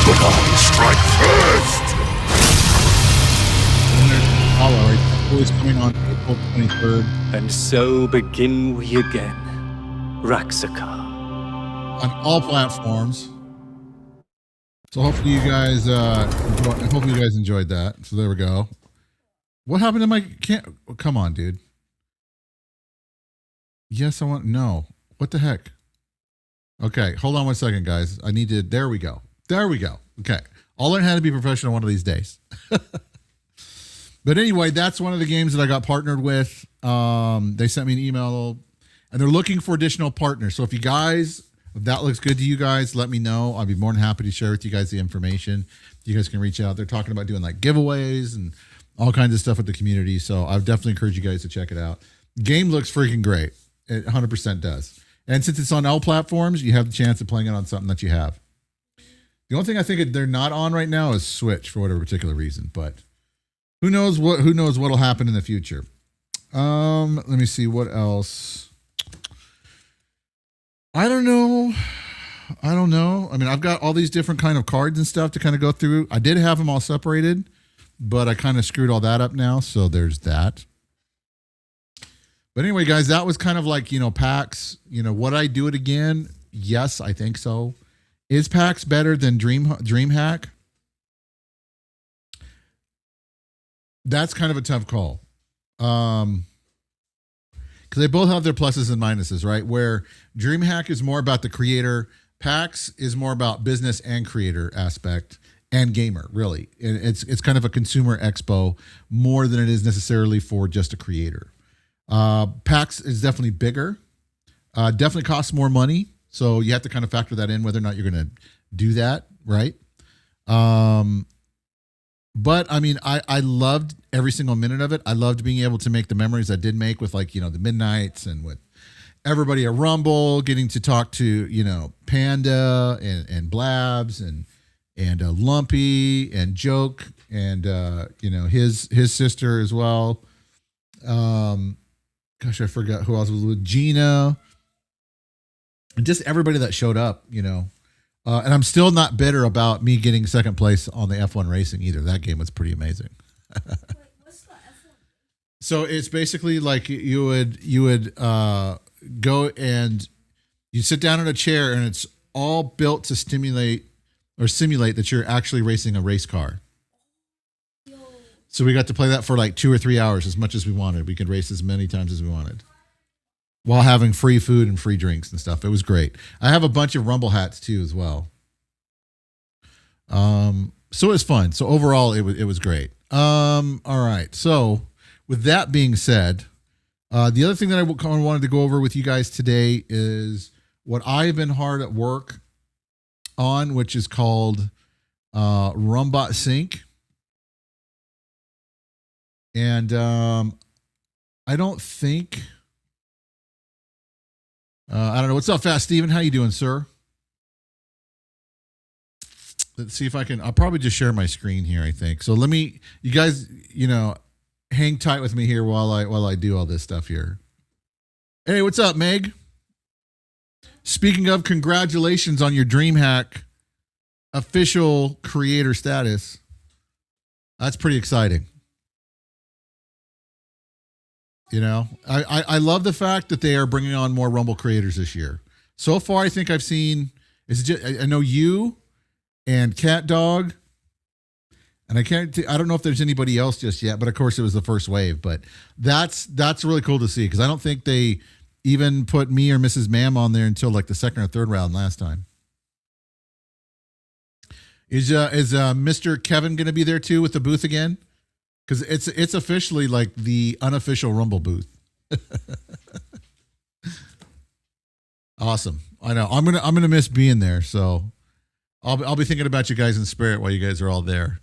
But I strike first! All right, always coming on April 23rd And so begin we again. Raxaka. on all platforms. So hopefully you guys enjoyed that. So there we go. What happened to my can't come on, dude. Yes, I want no. What the heck? Okay, hold on one second, guys. I need to there we go. There we go. Okay. I'll learn how to be professional one of these days. But anyway, that's one of the games that I got partnered with. They sent me an email and they're looking for additional partners. So if that looks good to you guys, let me know. I'll be more than happy to share with you guys the information. You guys can reach out. They're talking about doing like giveaways and all kinds of stuff with the community. So I would definitely encourage you guys to check it out. Game looks freaking great. It 100% does. And since it's on all platforms, you have the chance of playing it on something that you have. The only thing I think they're not on right now is Switch for whatever particular reason, but who knows what'll happen in the future. Let me see what else. I don't know. I mean, I've got all these different kind of cards and stuff to kind of go through. I did have them all separated, but I kind of screwed all that up now. So there's that. But anyway, guys, that was kind of like, PAX, would I do it again? Yes, I think so. Is PAX better than DreamHack? That's kind of a tough call. Because they both have their pluses and minuses, right? Where DreamHack is more about the creator, PAX is more about business and creator aspect and gamer, really. It's kind of a consumer expo more than it is necessarily for just a creator. PAX is definitely bigger, definitely costs more money. So you have to kind of factor that in whether or not you're going to do that, right? But I mean, I loved every single minute of it. I loved being able to make the memories I did make with the Midnights and with everybody at Rumble, getting to talk to, Panda and Blabs and Lumpy and Joke and, his sister as well. Gosh, I forgot who else was with Gina. And just everybody that showed up, and I'm still not bitter about me getting second place on the F1 racing either. That game was pretty amazing. Wait, what's the F1? So it's basically like you would go and you sit down in a chair and it's all built to simulate that you're actually racing a race car. So we got to play that for like 2 or 3 hours, as much as we wanted. We could race as many times as we wanted, while having free food and free drinks and stuff. It was great. I have a bunch of Rumble hats too as well. So it was fun. So overall, it was great. All right. So with that being said, the other thing that I wanted to go over with you guys today is what I've been hard at work on, which is called RUM Bot Sync. And I don't think... I don't know. What's up, Fast Steven? How you doing, sir? Let's see if I can. I'll probably just share my screen here, I think. So let me, you guys, hang tight with me here while I do all this stuff here. Hey, what's up, Meg? Speaking of, congratulations on your DreamHack official creator status. That's pretty exciting. I love the fact that they are bringing on more Rumble creators this year. So far, I think I've seen, I know you and Cat Dog, and I don't know if there's anybody else just yet, but of course it was the first wave, but that's really cool to see, because I don't think they even put me or Mrs. Ma'am on there until like the second or third round last time. Is Mr. Kevin going to be there too with the booth again? Because it's officially like the unofficial Rumble booth. Awesome. I know. I'm gonna miss being there. So I'll be thinking about you guys in spirit while you guys are all there.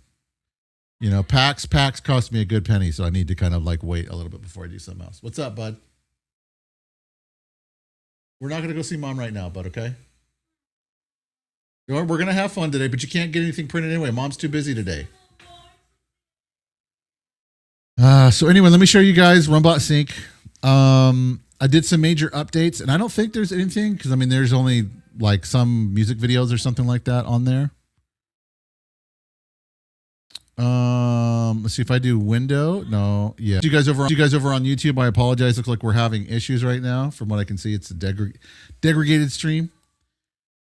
PAX cost me a good penny, so I need to kind of like wait a little bit before I do something else. What's up, bud? We're not gonna go see Mom right now, bud. Okay. We're gonna have fun today, but you can't get anything printed anyway. Mom's too busy today. So anyway, let me show you guys RUM Bot Sync. I did some major updates, and I don't think there's anything because I mean, there's only like some music videos or something like that on there. Let's see if I do window. No, yeah. You guys over on YouTube, I apologize. Looks like we're having issues right now. From what I can see, it's a degraded stream.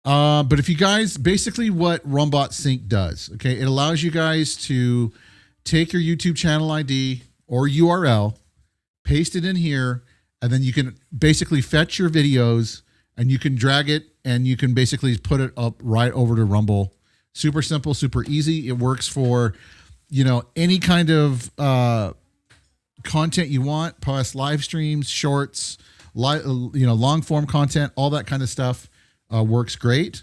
But if you guys, basically what RUM Bot Sync does, okay, it allows you guys to take your YouTube channel ID or URL, paste it in here, and then you can basically fetch your videos and you can drag it and you can basically put it up right over to Rumble. Super simple, super easy. It works for, you know, any kind of content you want, plus live streams, shorts, long form content, all that kind of stuff works great.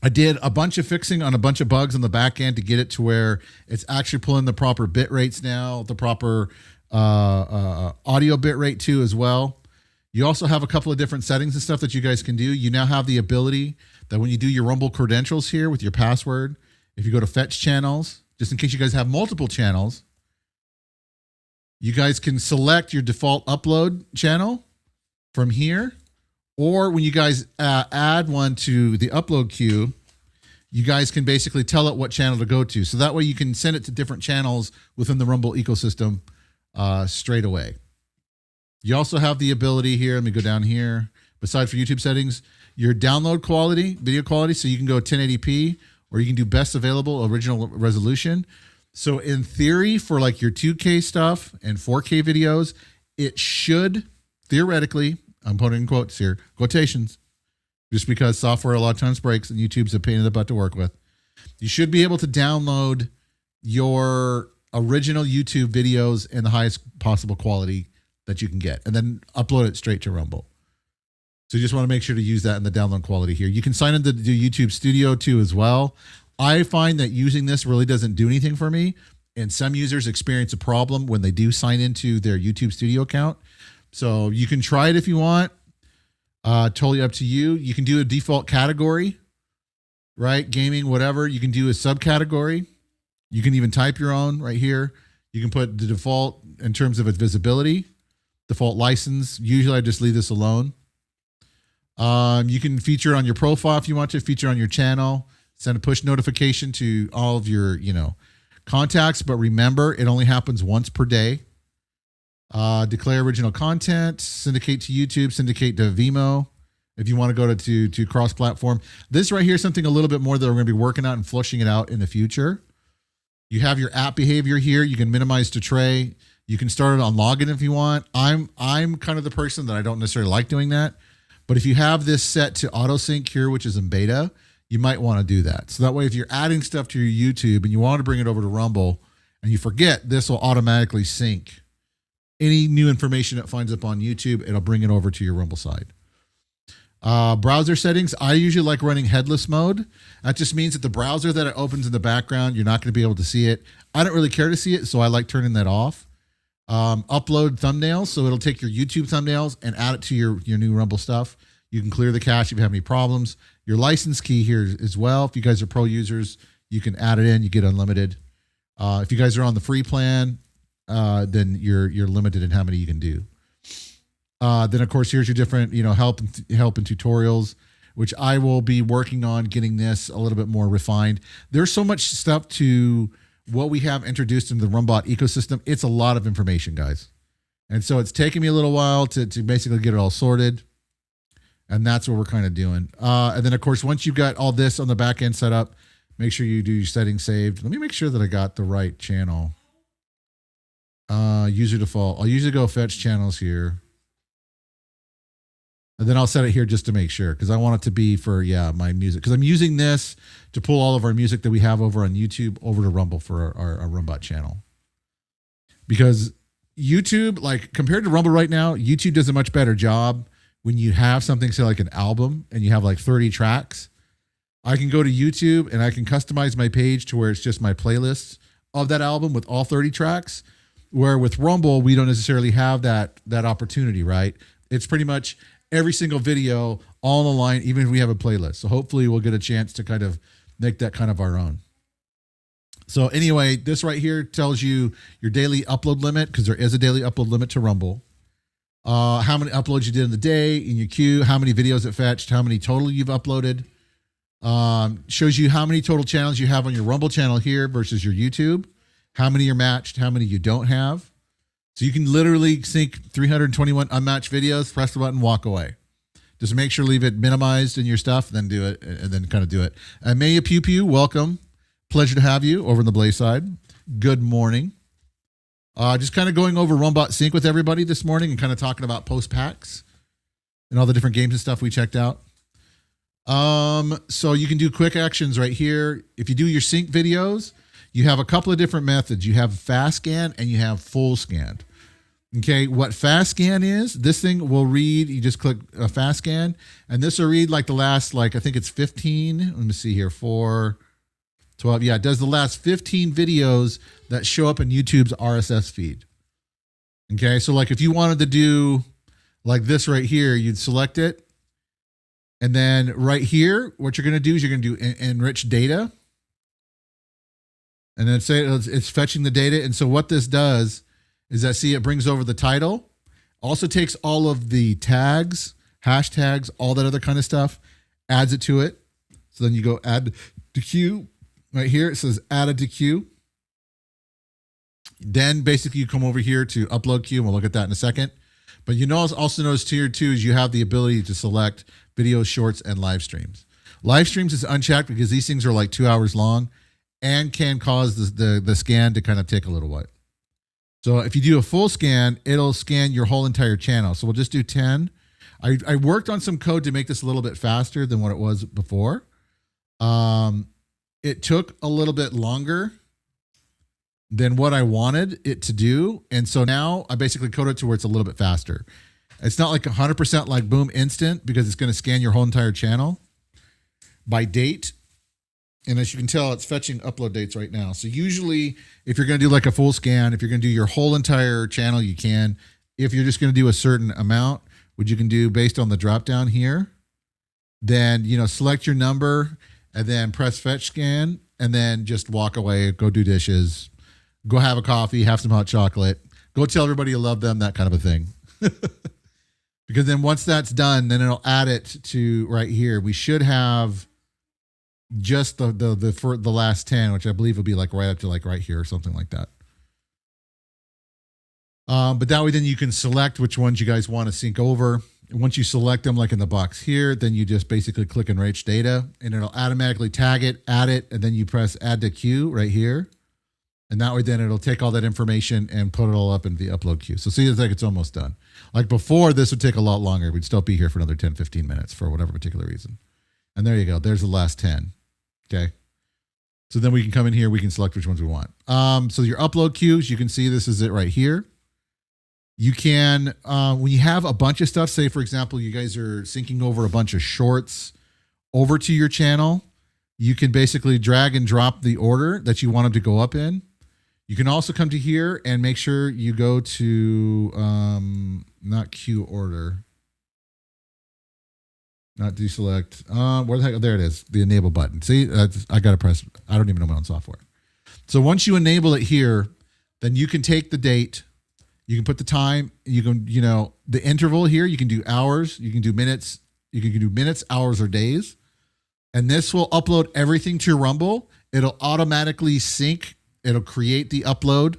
I did a bunch of fixing on a bunch of bugs on the back end to get it to where it's actually pulling the proper bit rates now, the proper audio bit rate too as well. You also have a couple of different settings and stuff that you guys can do. You now have the ability that when you do your Rumble credentials here with your password, if you go to fetch channels, just in case you guys have multiple channels, you guys can select your default upload channel from here. Or when you guys add one to the upload queue, you guys can basically tell it what channel to go to. So that way you can send it to different channels within the Rumble ecosystem straight away. You also have the ability here, let me go down here, besides for YouTube settings, your download quality, video quality, so you can go 1080p or you can do best available original resolution. So in theory, for like your 2K stuff and 4K videos, it should theoretically, I'm putting in quotes here, quotations, just because software a lot of times breaks and YouTube's a pain in the butt to work with. You should be able to download your original YouTube videos in the highest possible quality that you can get and then upload it straight to Rumble. So you just want to make sure to use that in the download quality here. You can sign into do YouTube Studio too as well. I find that using this really doesn't do anything for me. And some users experience a problem when they do sign into their YouTube Studio account. So you can try it if you want. Totally up to you. You can do a default category, right? Gaming, whatever. You can do a subcategory. You can even type your own right here. You can put the default in terms of its visibility, default license. Usually I just leave this alone. You can feature it on your profile if you want to, feature on your channel, send a push notification to all of your, contacts. But remember, it only happens once per day. Declare original content, syndicate to YouTube, syndicate to Vimeo. If you want to go to cross-platform. This right here is something a little bit more that we're going to be working on and flushing it out in the future. You have your app behavior here. You can minimize to tray. You can start it on login if you want. I'm kind of the person that I don't necessarily like doing that. But if you have this set to auto sync here, which is in beta, you might want to do that. So that way, if you're adding stuff to your YouTube and you want to bring it over to Rumble and you forget, this will automatically sync any new information it finds up on YouTube. It'll bring it over to your Rumble side. Browser settings. I usually like running headless mode. That just means that the browser that it opens in the background, you're not going to be able to see it. I don't really care to see it, so I like turning that off. Upload thumbnails. So it'll take your YouTube thumbnails and add it to your new Rumble stuff. You can clear the cache if you have any problems. Your license key here as well. If you guys are pro users, you can add it in. You get unlimited. If you guys are on the free plan, then you're limited in how many you can do. Then of course, here's your different, help and tutorials, which I will be working on getting this a little bit more refined. There's so much stuff to what we have introduced into the RUM Bot ecosystem. It's a lot of information, guys. And so it's taken me a little while to basically get it all sorted. And that's what we're kind of doing. And then of course, once you've got all this on the back end set up, make sure you do your settings saved. Let me make sure that I got the right channel. User default. I'll usually go fetch channels here. And then I'll set it here just to make sure, because I want it to be for, my music. Because I'm using this to pull all of our music that we have over on YouTube over to Rumble for our RUM Bot channel. Because YouTube, like compared to Rumble right now, YouTube does a much better job when you have something, say like an album, and you have like 30 tracks. I can go to YouTube and I can customize my page to where it's just my playlists of that album with all 30 tracks. Where with Rumble, we don't necessarily have that opportunity, right? It's pretty much every single video all on the line, even if we have a playlist. So hopefully we'll get a chance to kind of make that kind of our own. So anyway, this right here tells you your daily upload limit, because there is a daily upload limit to Rumble. how many uploads you did in the day in your queue, how many videos it fetched, how many total you've uploaded. Shows you how many total channels you have on your Rumble channel here versus your YouTube, how many are matched, how many you don't have. So you can literally sync 321 unmatched videos, press the button, walk away. Just make sure leave it minimized in your stuff, then do it, and then kind of do it. Maya Pew Pew, welcome. Pleasure to have you over in the Blaze side. Good morning. Just kind of going over RUM Bot Sync with everybody this morning and kind of talking about post PAX and all the different games and stuff we checked out. So you can do quick actions right here. If you do your sync videos, you have a couple of different methods. You have fast scan and you have full scan. Okay, what fast scan is, this thing will read, you just click a fast scan, and this will read like the last, like I think it's 15, let me see here, 4, 12, yeah, it does the last 15 videos that show up in YouTube's RSS feed. Okay, so like if you wanted to do like this right here, you'd select it, and then right here, what you're going to do is you're going to do enrich data, and then say it's fetching the data, and so what this does is that, see, it brings over the title, also takes all of the tags, hashtags, all that other kind of stuff, adds it to it. So then you go add to queue. Right here, it says added to queue. Then basically you come over here to upload queue, and we'll look at that in a second. But you also notice tier 2 is you have the ability to select videos, shorts, and live streams. Live streams is unchecked because these things are like 2 hours long and can cause the scan to kind of take a little while. So if you do a full scan, it'll scan your whole entire channel. So we'll just do 10. I worked on some code to make this a little bit faster than what it was before. It took a little bit longer than what I wanted it to do. And so now I basically code it to where it's a little bit faster. It's not like 100% like boom instant because it's going to scan your whole entire channel by date. And as you can tell, it's fetching upload dates right now. So usually if you're going to do like a full scan, if you're going to do your whole entire channel, you can. If you're just going to do a certain amount, which you can do based on the drop down here, then, you know, select your number and then press fetch scan and then just walk away, go do dishes, go have a coffee, have some hot chocolate, go tell everybody you love them, that kind of a thing. Because then once that's done, then it'll add it to right here. We should have just the last 10, which I believe will be like right up to like right here or something like that. But that way then you can select which ones you guys want to sync over. And once you select them, like in the box here, then you just basically click enrich data and it'll automatically tag it, add it, and then you press add to queue right here. And that way then it'll take all that information and put it all up in the upload queue. So see, it's like it's almost done. Like before, this would take a lot longer. We'd still be here for another 10, 15 minutes for whatever particular reason. And there you go. There's the last 10. Okay. So then we can come in here. We can select which ones we want. So your upload queues, you can see this is it right here. You can, when you have a bunch of stuff, say, for example, you guys are syncing over a bunch of shorts over to your channel, you can basically drag and drop the order that you want them to go up in. You can also come to here and make sure you go to, not queue order, not deselect. Where the heck? There it is, the enable button. See, I got to press, I don't even know my own software. So once you enable it here, then you can take the date, you can put the time, you can, you know, the interval here, you can do hours, you can do minutes, you can do minutes, hours, or days. And this will upload everything to your Rumble. It'll automatically sync. It'll create the upload,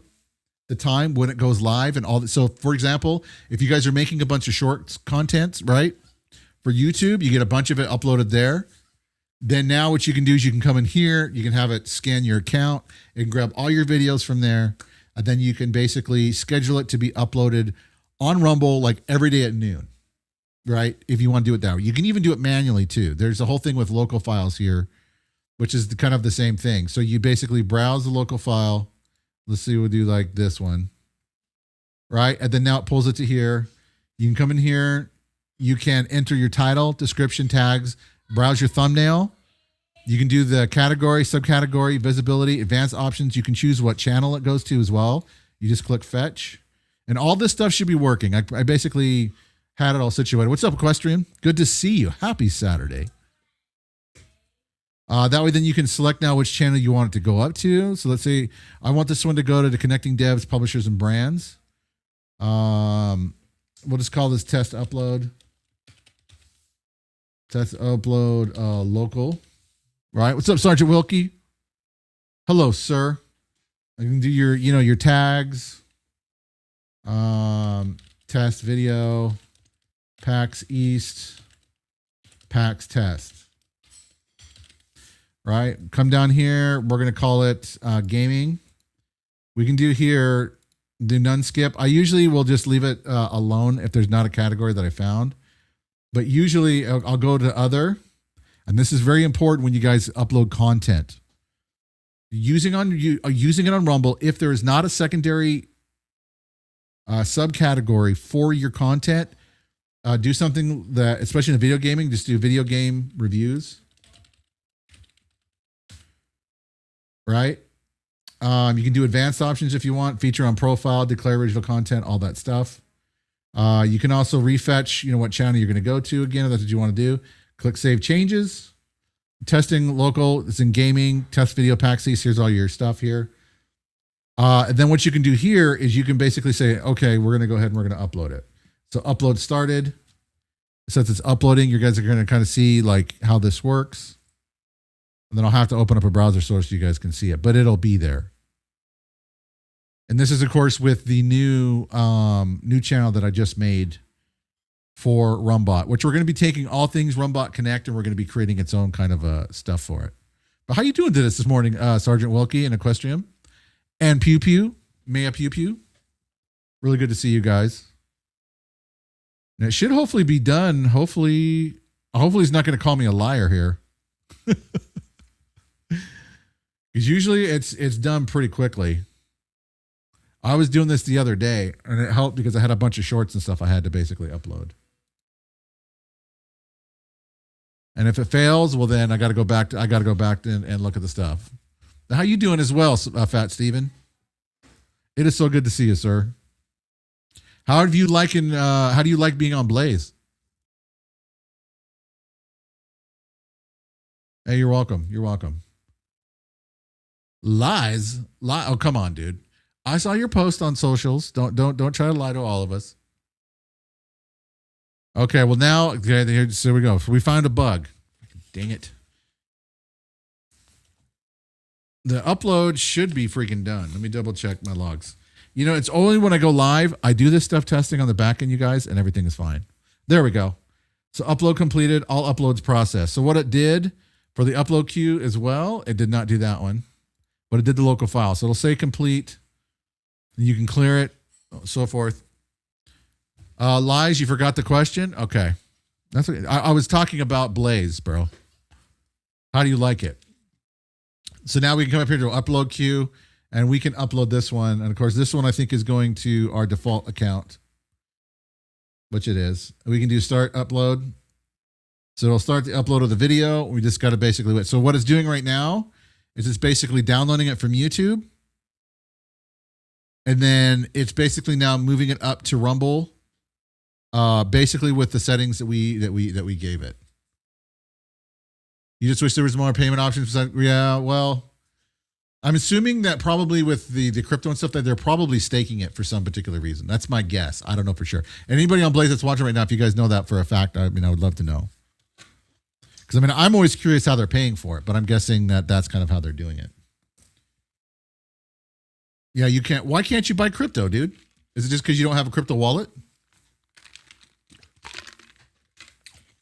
the time when it goes live and all that. So for example, if you guys are making a bunch of short content, right? For YouTube, you get a bunch of it uploaded there. Then now what you can do is you can come in here, you can have it scan your account and grab all your videos from there. And then you can basically schedule it to be uploaded on Rumble like every day at noon, right? If you want to do it that way. You can even do it manually too. There's a whole thing with local files here, which is kind of the same thing. So you basically browse the local file. Let's see, we'll do like this one, right? And then now it pulls it to here. You can come in here. You can enter your title, description, tags, browse your thumbnail. You can do the category, subcategory, visibility, advanced options. You can choose what channel it goes to as well. You just click fetch. And all this stuff should be working. I basically had it all situated. What's up, Equestrian? Good to see you. Happy Saturday. That way then you can select now which channel you want it to go up to. So let's say I want this one to go to the Connecting Devs, Publishers, and Brands. we'll just call this test upload. Test upload local. Right. What's up, Sergeant Wilkie? Hello, sir. I can do your tags. Test video. PAX East. PAX test. Right. Come down here. We're going to call it gaming. We can do here, do none skip. I usually will just leave it alone if there's not a category that I found. But usually I'll go to other. And this is very important when you guys upload content. Using it on Rumble, if there is not a secondary subcategory for your content, do something that, especially in video gaming, just do video game reviews. Right? You can do advanced options if you want, feature on profile, declare original content, all that stuff. You can also refetch, what channel you're going to go to again, if that's what you want to do. Click save changes. Testing local, it's in gaming, test video PAX. Here's all your stuff here. And then what you can do here is you can basically say, okay, we're going to go ahead and we're going to upload it. So upload started. Since it's uploading, you guys are going to kind of see like how this works. And then I'll have to open up a browser source so you guys can see it, but it'll be there. And this is, of course, with the new channel that I just made for RUM Bot, which we're going to be taking all things RUM Bot Connect, and we're going to be creating its own kind of stuff for it. But how you doing this morning, Sergeant Wilkie and Equestrium? And Pew Pew, Maya Pew Pew. Really good to see you guys. And it should hopefully be done. Hopefully he's not going to call me a liar here. Because usually it's done pretty quickly. I was doing this the other day, and it helped because I had a bunch of shorts and stuff I had to basically upload. And if it fails, well, then I got to go back and look at the stuff. Now, how you doing as well, Fat Steven? It is so good to see you, sir. How do you like being on Blaze? Hey, you're welcome. You're welcome. Lies? Oh, come on, dude. I saw your post on socials. Don't try to lie to all of us. Okay, well now, okay, here we go. So we found a bug. Dang it. The upload should be freaking done. Let me double check my logs. It's only when I go live, I do this stuff testing on the back end, you guys, and everything is fine. There we go. So upload completed, all uploads processed. So what it did for the upload queue as well, it did not do that one, but it did the local file. So it'll say complete. You can clear it, so forth. Lies, you forgot the question? Okay. That's what I was talking about Blaze, bro. How do you like it? So now we can come up here to upload queue, and we can upload this one. And of course, this one I think is going to our default account, which it is. We can do start upload. So it'll start the upload of the video. We just got to basically wait. So what it's doing right now is it's basically downloading it from YouTube. And then it's basically now moving it up to Rumble, basically with the settings that we gave it. You just wish there was more payment options. Yeah, well, I'm assuming that probably with the crypto and stuff that they're probably staking it for some particular reason. That's my guess. I don't know for sure. And anybody on Blaze that's watching right now, if you guys know that for a fact, I would love to know. Because I'm always curious how they're paying for it, but I'm guessing that that's kind of how they're doing it. Yeah, you can't. Why can't you buy crypto, dude? Is it just because you don't have a crypto wallet?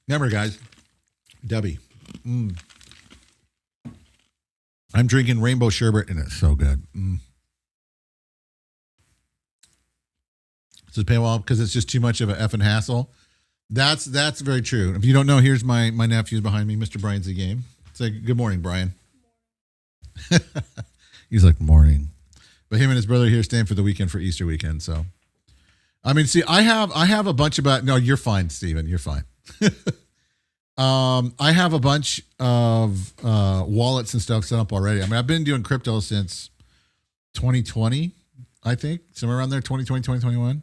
Remember, guys, Debbie. I'm drinking rainbow sherbet, and it's so good. Does it pay well because it's just too much of an effing hassle? That's very true. If you don't know, here's my nephew's behind me, Mr. Brian's the game. Say good morning, Brian. He's like morning. But him and his brother here staying for the weekend for Easter weekend. So, see, I have a bunch about. No, you're fine, Steven. You're fine. I have a bunch of wallets and stuff set up already. I've been doing crypto since 2020, I think, somewhere around there, 2020, 2021.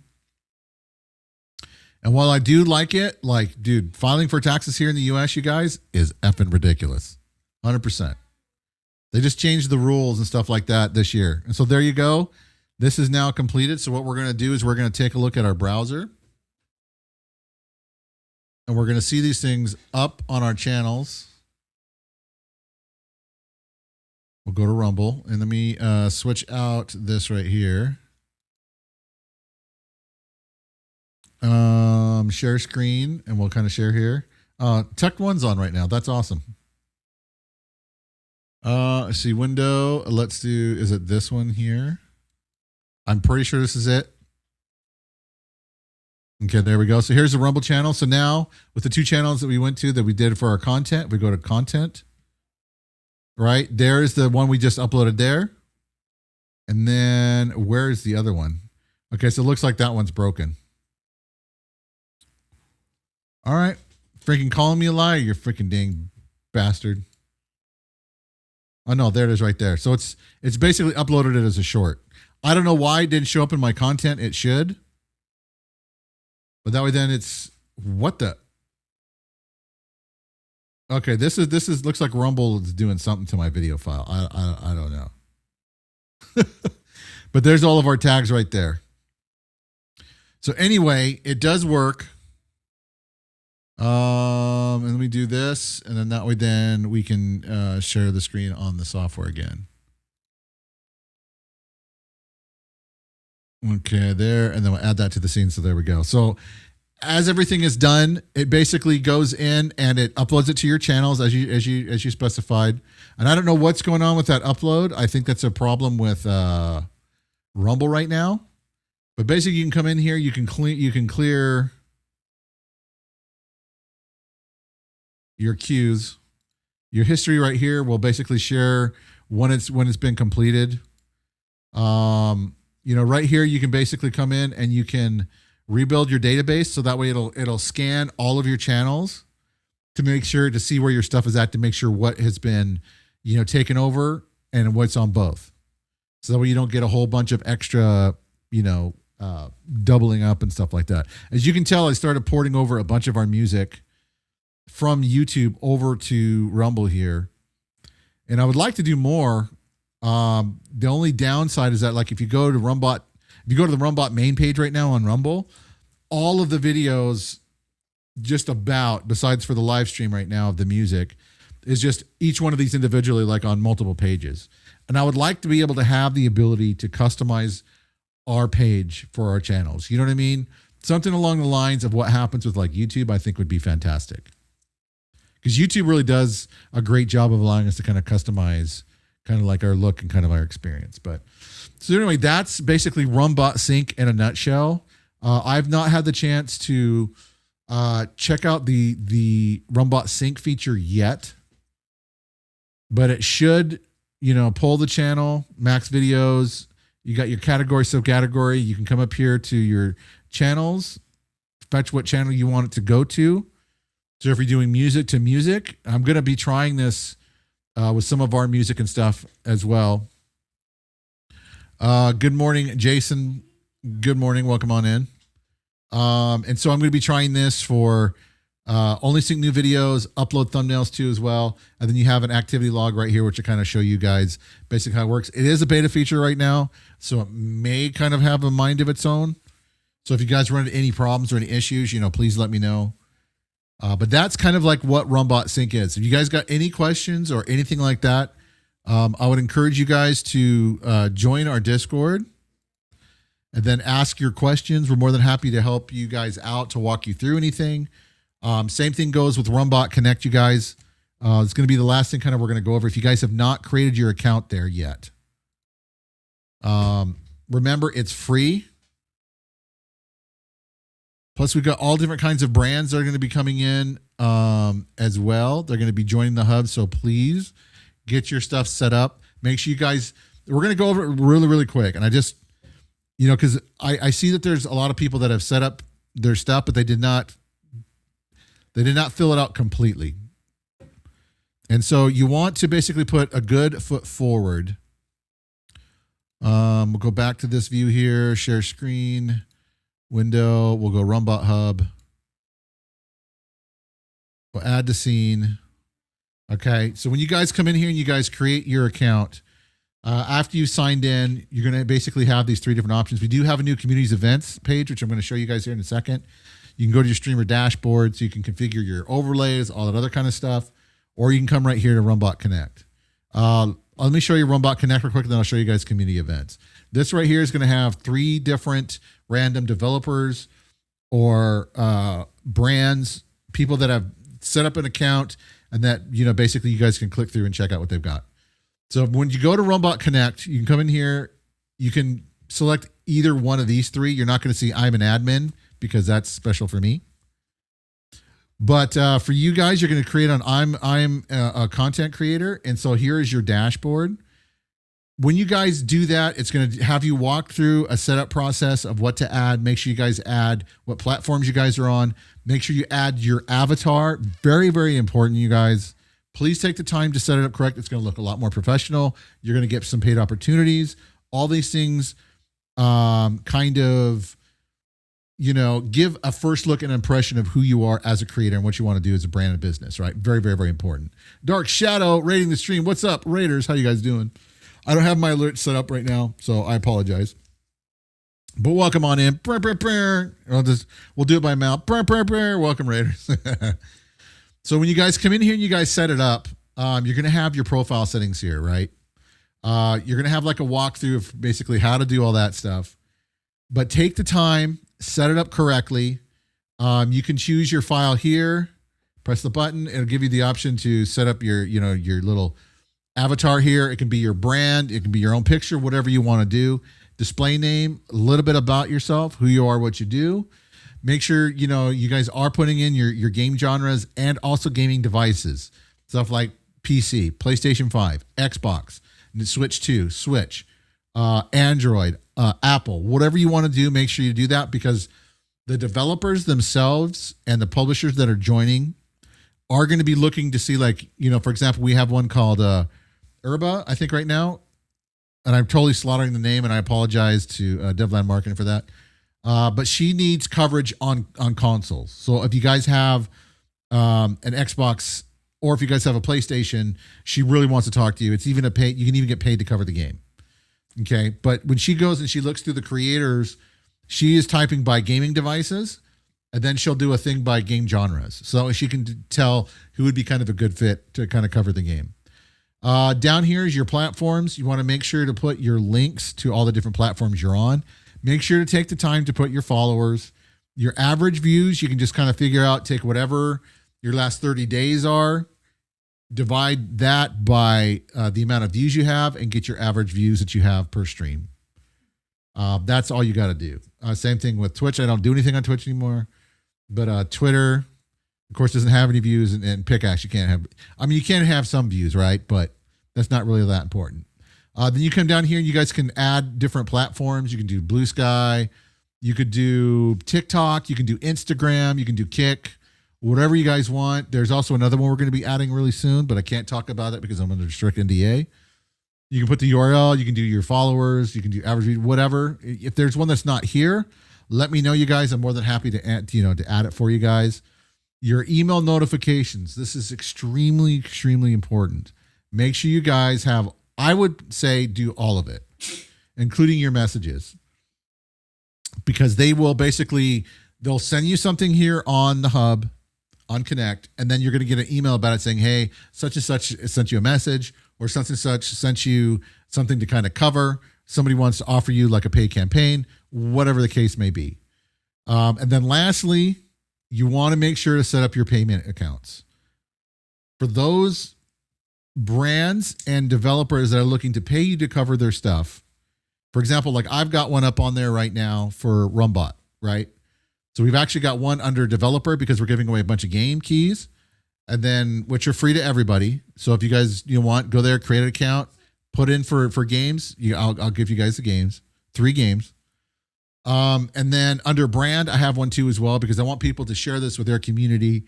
And while I do like it, dude, filing for taxes here in the U.S., you guys, is effing ridiculous. 100%. They just changed the rules and stuff like that this year. And so there you go. This is now completed. So what we're going to do is we're going to take a look at our browser. And we're going to see these things up on our channels. We'll go to Rumble, and let me switch out this right here. Share screen, and we'll kind of share here. Tech One's on right now. That's awesome. Let's see, window. Let's do, is it this one here? I'm pretty sure this is it. Okay, there we go. So here's the Rumble channel. So now with the two channels that we went to that we did for our content, we go to content. Right, there's the one we just uploaded there. And then where's the other one? Okay, so it looks like that one's broken. All right, freaking calling me a liar, you freaking dang bastard. Oh no, there it is right there. So it's basically uploaded it as a short. I don't know why it didn't show up in my content. It should. But that way then it's, what the? Okay, this is looks like Rumble is doing something to my video file. I don't know. But there's all of our tags right there. So anyway, it does work. And let me do this, and then that way then we can share the screen on the software again. Okay, there, and then we'll add that to the scene. So there we go. So as everything is done, it basically goes in and it uploads it to your channels as you specified. And I don't know what's going on with that upload. I think that's a problem with Rumble right now. But basically, you can come in here, you can clear your queues. Your history right here will basically share when it's been completed. You know, right here you can basically come in and you can rebuild your database, so that way it'll scan all of your channels to make sure to see where your stuff is at, to make sure what has been, you know, taken over and what's on both. So that way you don't get a whole bunch of extra, you know, doubling up and stuff like that. As you can tell, I started porting over a bunch of our music from YouTube over to Rumble here. And I would like to do more. The only downside is that, like, if you go to the RUM Bot main page right now on Rumble, all of the videos just about, besides for the live stream right now of the music, is just each one of these individually, like on multiple pages. And I would like to be able to have the ability to customize our page for our channels. You know what I mean? Something along the lines of what happens with like YouTube, I think would be fantastic. Because YouTube really does a great job of allowing us to kind of customize kind of like our look and kind of our experience. But so anyway, that's basically RUM Bot Sync in a nutshell. I've not had the chance to check out the RUM Bot Sync feature yet, but it should, you know, pull the channel, max videos. You got your category, subcategory. You can come up here to your channels, fetch what channel you want it to go to. So if you're doing music to music, I'm going to be trying this with some of our music and stuff as well. Good morning, Jason. Good morning. Welcome on in. And so I'm going to be trying this for only sync new videos, upload thumbnails too as well. And then you have an activity log right here, which will kind of show you guys basically how it works. It is a beta feature right now, so it may kind of have a mind of its own. So if you guys run into any problems or any issues, you know, please let me know. But that's kind of like what RUM Bot Sync is. If you guys got any questions or anything like that, I would encourage you guys to join our Discord and then ask your questions. We're more than happy to help you guys out, to walk you through anything. Same thing goes with RUM Bot Connect, you guys. It's going to be the last thing kind of we're going to go over. If you guys have not created your account there yet, remember, it's free. Plus, we've got all different kinds of brands that are going to be coming in as well. They're going to be joining the hub. So please get your stuff set up. Make sure you guys, we're going to go over it really, really quick. And I just, you know, because I see that there's a lot of people that have set up their stuff, but they did not fill it out completely. And so you want to basically put a good foot forward. We'll go back to this view here, share screen. Window, we'll go RUM Bot Hub. We'll add the scene. Okay, so when you guys come in here and you guys create your account, after you've signed in, you're going to basically have these three different options. We do have a new communities events page, which I'm going to show you guys here in a second. You can go to your streamer dashboard so you can configure your overlays, all that other kind of stuff, or you can come right here to RUM Bot Connect. Let me show you RUM Bot Connect real quick, and then I'll show you guys community events. This right here is going to have 3 different random developers or brands, people that have set up an account, and that, you know, basically you guys can click through and check out what they've got. So when you go to RUM Bot Connect, you can come in here, you can select either one of these 3. You're not going to see I'm an admin because that's special for me. But for you guys, you're going to create on I'm a content creator. And so here is your dashboard. When you guys do that, it's going to have you walk through a setup process of what to add. Make sure you guys add what platforms you guys are on. Make sure you add your avatar. Very, very important, you guys. Please take the time to set it up correct. It's going to look a lot more professional. You're going to get some paid opportunities. All these things kind of, you know, give a first look and impression of who you are as a creator and what you want to do as a brand and business, right? Very, very, very important. Dark Shadow rating the stream. What's up, Raiders? How you guys doing? I don't have my alerts set up right now, so I apologize. But welcome on in. We'll do it by mouth. Welcome, Raiders. So when you guys come in here and you guys set it up, you're going to have your profile settings here, right? You're going to have like a walkthrough of basically how to do all that stuff. But take the time, set it up correctly. You can choose your file here, press the button. It'll give you the option to set up your, you know, your little avatar here. It can be your brand. It can be your own picture, whatever you want to do. Display name, a little bit about yourself, who you are, what you do. Make sure, you know, you guys are putting in your game genres and also gaming devices. Stuff like PC, PlayStation 5, Xbox, Switch 2, Switch, Android, Apple, whatever you want to do, make sure you do that, because the developers themselves and the publishers that are joining are going to be looking to see, like, you know, for example, we have one called Urba, I think right now, and I'm totally slaughtering the name, and I apologize to Devland Marketing for that. But she needs coverage on consoles. So if you guys have an Xbox, or if you guys have a PlayStation, she really wants to talk to you. It's even you can even get paid to cover the game. Okay. But when she goes and she looks through the creators, she is typing by gaming devices, and then she'll do a thing by game genres. So she can tell who would be kind of a good fit to kind of cover the game. Down here is your platforms. You want to make sure to put your links to all the different platforms you're on. Make sure to take the time to put your followers. Your average views, you can just kind of figure out, take whatever your last 30 days are, divide that by the amount of views you have, and get your average views that you have per stream. That's all you got to do. Same thing with Twitch. I don't do anything on Twitch anymore, but Twitter, of course, doesn't have any views, and PAX, you can't have. I mean, you can have some views, right? But that's not really that important. Then you come down here and you guys can add different platforms. You can do Blue Sky. You could do TikTok. You can do Instagram. You can do Kick. Whatever you guys want. There's also another one we're going to be adding really soon, but I can't talk about it because I'm under strict NDA. You can put the URL. You can do your followers. You can do average, whatever. If there's one that's not here, let me know, you guys. I'm more than happy to add, to add it for you guys. Your email notifications. This is extremely, extremely important. Make sure you guys have, I would say, do all of it, including your messages, because they will basically, they'll send you something here on the hub, on Connect, and then you're going to get an email about it saying, hey, such and such sent you a message, or such and such sent you something to kind of cover. Somebody wants to offer you like a paid campaign, whatever the case may be. And then lastly, you want to make sure to set up your payment accounts. For those brands and developers that are looking to pay you to cover their stuff, for example, like I've got one up on there right now for RUM Bot, right? So we've actually got one under developer because we're giving away a bunch of game keys, and then which are free to everybody. So if you guys want, go there, create an account, put in for games. I'll give you guys the games, 3 games. And then under brand, I have one too as well, because I want people to share this with their community,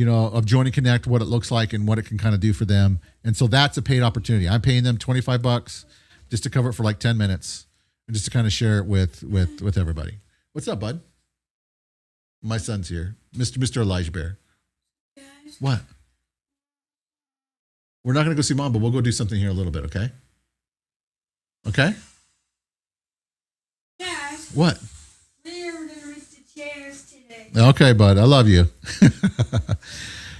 of Joining Connect, what it looks like and what it can kind of do for them. And so that's a paid opportunity. I'm paying them $25 just to cover it for like 10 minutes and just to kind of share it with everybody. What's up, bud? My son's here. Mr. Elijah Bear. Guys, What? We're not going to go see mom, but we'll go do something here a little bit. Okay. Okay. guys, What? we are gonna reach the chairs today. Okay, bud. I love you.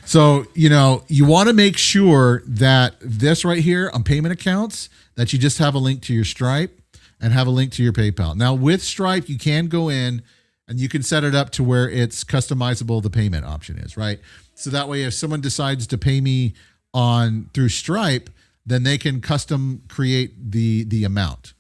So, you want to make sure that this right here on payment accounts, that you just have a link to your Stripe and have a link to your PayPal. Now, with Stripe, you can go in and you can set it up to where it's customizable, the payment option is, right? So that way, if someone decides to pay me through Stripe, then they can custom create the amount.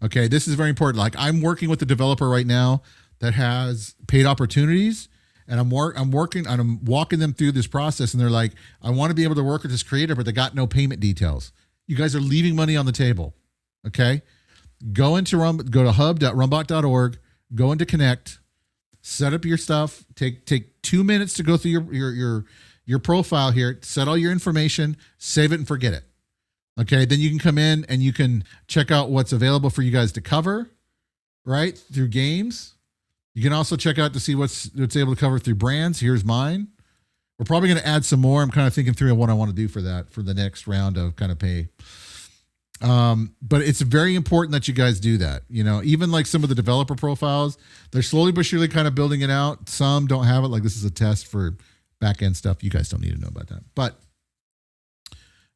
Okay, this is very important. Like, I'm working with a developer right now that has paid opportunities, and I'm walking them through this process, and they're like, I want to be able to work with this creator, but they got no payment details. You guys are leaving money on the table. Okay, go to hub.rumbot.org, go into Connect, set up your stuff. Take 2 minutes to go through your profile here, set all your information, save it, and forget it. Okay, then you can come in and you can check out what's available for you guys to cover, right, through games. You can also check out to see what's able to cover through brands. Here's mine. We're probably going to add some more. I'm kind of thinking through what I want to do for the next round of kind of pay. But it's very important that you guys do that. Even like some of the developer profiles, they're slowly but surely kind of building it out. Some don't have it. Like, this is a test for back end stuff. You guys don't need to know about that. But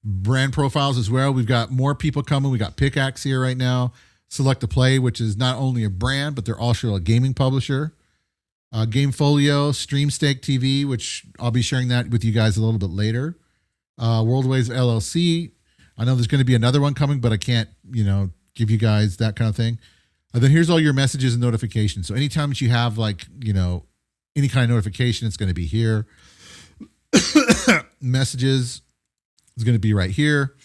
brand profiles as well. We've got more people coming. We got PAX here right now. Select to Play, which is not only a brand, but they're also a gaming publisher. Gamefolio, StreamStake TV, which I'll be sharing that with you guys a little bit later. Worldways LLC. I know there's going to be another one coming, but I can't, give you guys that kind of thing. And then here's all your messages and notifications. So anytime that you have any kind of notification, it's going to be here. Messages is going to be right here.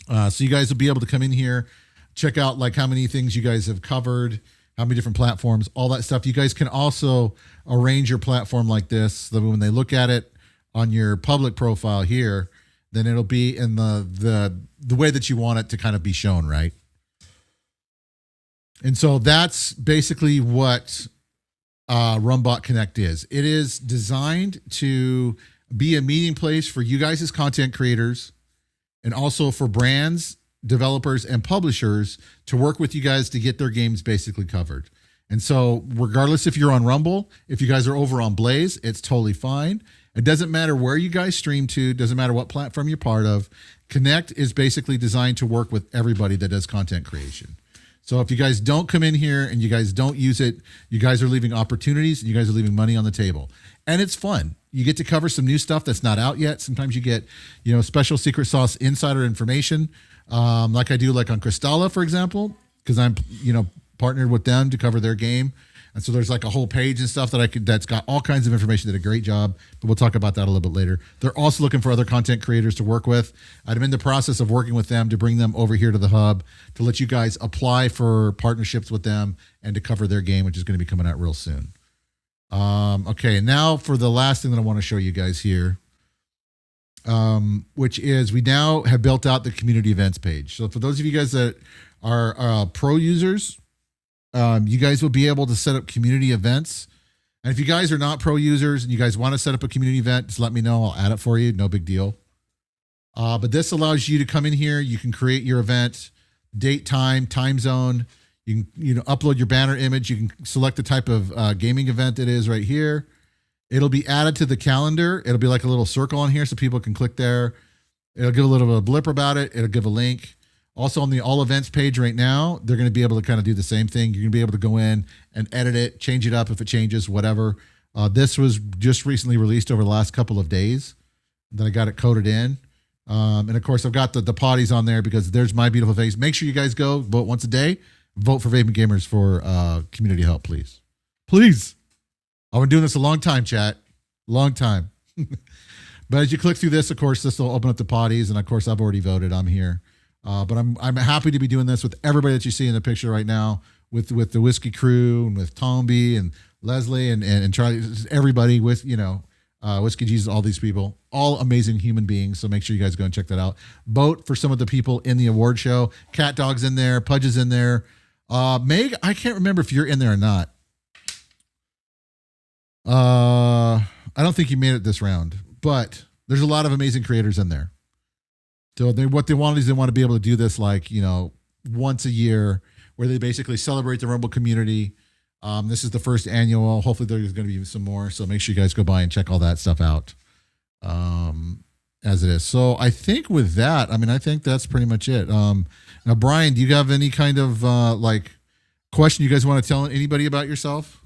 So you guys will be able to come in here, check out like how many things you guys have covered, how many different platforms, all that stuff. You guys can also arrange your platform like this, so that when they look at it on your public profile here, then it'll be in the way that you want it to kind of be shown, right? And so that's basically what RUM Bot Connect is. It is designed to be a meeting place for you guys as content creators, and also for brands, developers, and publishers to work with you guys to get their games basically covered. And so regardless if you're on Rumble, if you guys are over on Blaze, it's totally fine. It doesn't matter where you guys stream to, doesn't matter what platform you're part of. Connect is basically designed to work with everybody that does content creation. So if you guys don't come in here and you guys don't use it, you guys are leaving opportunities and you guys are leaving money on the table. And it's fun. You get to cover some new stuff that's not out yet. Sometimes you get, special secret sauce insider information, like I do like on Crystalla, for example, because I'm, partnered with them to cover their game. And so there's like a whole page and stuff that's got all kinds of information. Did a great job, but we'll talk about that a little bit later. They're also looking for other content creators to work with. I'm in the process of working with them to bring them over here to the hub to let you guys apply for partnerships with them and to cover their game, which is going to be coming out real soon. Okay, now for the last thing that I want to show you guys here, which is we now have built out the community events page. So for those of you guys that are pro users, you guys will be able to set up community events. And if you guys are not pro users and you guys want to set up a community event, just let me know. I'll add it for you. No big deal. But this allows you to come in here. You can create your event, date, time zone. You can upload your banner image. You can select the type of gaming event it is right here. It'll be added to the calendar. It'll be like a little circle on here so people can click there. It'll give a little bit of a blip about it. It'll give a link. Also on the all events page right now, they're going to be able to kind of do the same thing. You're going to be able to go in and edit it, change it up if it changes, whatever. This was just recently released over the last couple of days. Then I got it coded in. And of course, I've got the potties on there because there's my beautiful face. Make sure you guys go vote once a day. Vote for Vaping Gamers for community help, please. Please. I've been doing this a long time, chat. Long time. But as you click through this, of course, this will open up the potties. And of course, I've already voted. I'm here. But I'm happy to be doing this with everybody that you see in the picture right now, with the Whiskey Crew and with Tomby and Leslie and Charlie, everybody with, Whiskey Jesus, all these people, all amazing human beings. So make sure you guys go and check that out. Vote for some of the people in the award show. Cat Dog's in there. Pudge is in there. Meg, I can't remember if you're in there or not. I don't think you made it this round, but there's a lot of amazing creators in there. So what they want is they want to be able to do this like, once a year where they basically celebrate the Rumble community. This is the first annual. Hopefully there's going to be some more. So make sure you guys go by and check all that stuff out as it is. So I think with that, I think that's pretty much it. Now, Brian, do you have any kind of question you guys want to tell anybody about yourself?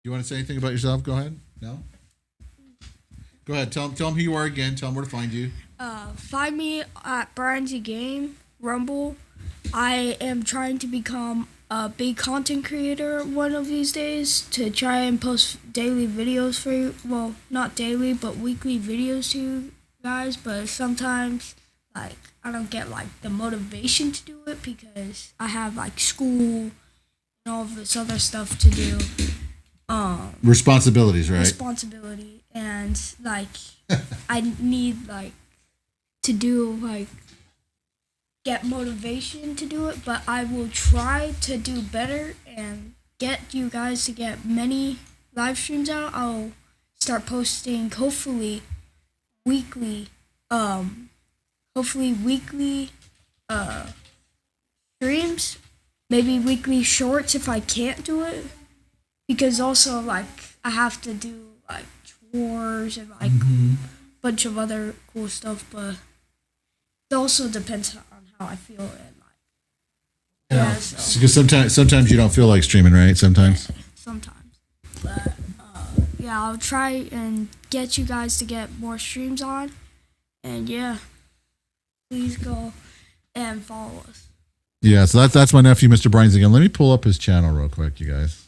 You want to say anything about yourself? Go ahead. No? Go ahead. Tell them who you are again. Tell them where to find you. Find me at Brian's Game, Rumble. I am trying to become a big content creator one of these days to try and post daily videos for you. Well, not daily, but weekly videos to you guys. But sometimes, I don't get, the motivation to do it because I have, school and all of this other stuff to do. Responsibilities, right? Responsibility. And, I need, to do, get motivation to do it, but I will try to do better and get you guys to get many live streams out. I'll start posting hopefully weekly streams, maybe weekly shorts if I can't do it, because also I have to do chores and bunch of other cool stuff, but it also depends on how I feel and because sometimes you don't feel like streaming, right? Sometimes. But I'll try and get you guys to get more streams on, and please go and follow us. Yeah, so that's my nephew, Mr. Brian's again. Let me pull up his channel real quick, you guys.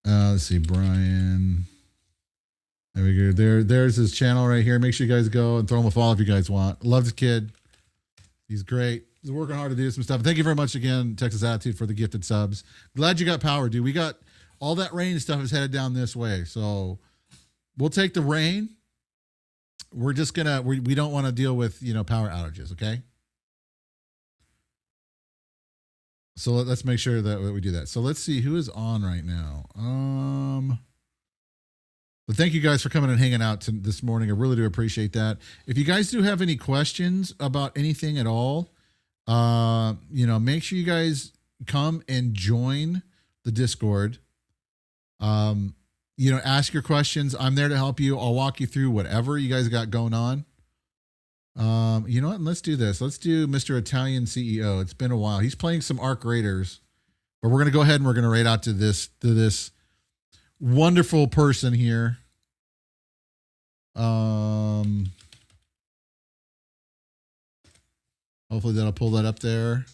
Let's see, Brian. There we go. There's his channel right here. Make sure you guys go and throw him a follow if you guys want. Love the kid. He's great. He's working hard to do some stuff. Thank you very much again, Texas Attitude, for the gifted subs. Glad you got power, dude. We got all that rain stuff is headed down this way. So we'll take the rain. We're just we don't want to deal with, power outages, okay? So let's make sure that we do that. So let's see who is on right now. But thank you guys for coming and hanging out this morning. I really do appreciate that. If you guys do have any questions about anything at all, make sure you guys come and join the Discord. Ask your questions. I'm there to help you. I'll walk you through whatever you guys got going on. You know what? Let's do this. Let's do Mr. Italian CEO. It's been a while. He's playing some Arc Raiders, but we're going to go ahead and we're going to raid out to this wonderful person here. Hopefully that'll pull that up there.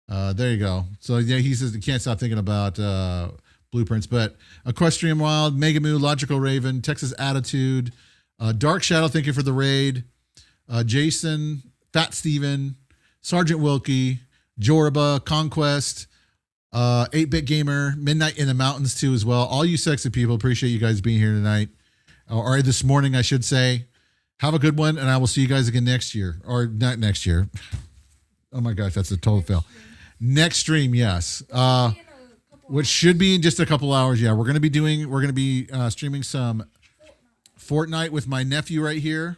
There you go. So he says he can't stop thinking about blueprints, but Equestrian Wild, Megamoo, Logical Raven, Texas Attitude, Dark Shadow, thank you for the raid. Jason, Fat Steven, Sergeant Wilkie, Jorba, Conquest, 8-Bit Gamer, Midnight in the Mountains too as well. All you sexy people, appreciate you guys being here tonight. Or this morning, I should say. Have a good one, and I will see you guys again next year. Or not next year. Oh my gosh, that's a total fail. Next stream, yes. Which should be in just a couple hours. Yeah, we're gonna be streaming some Fortnite with my nephew right here.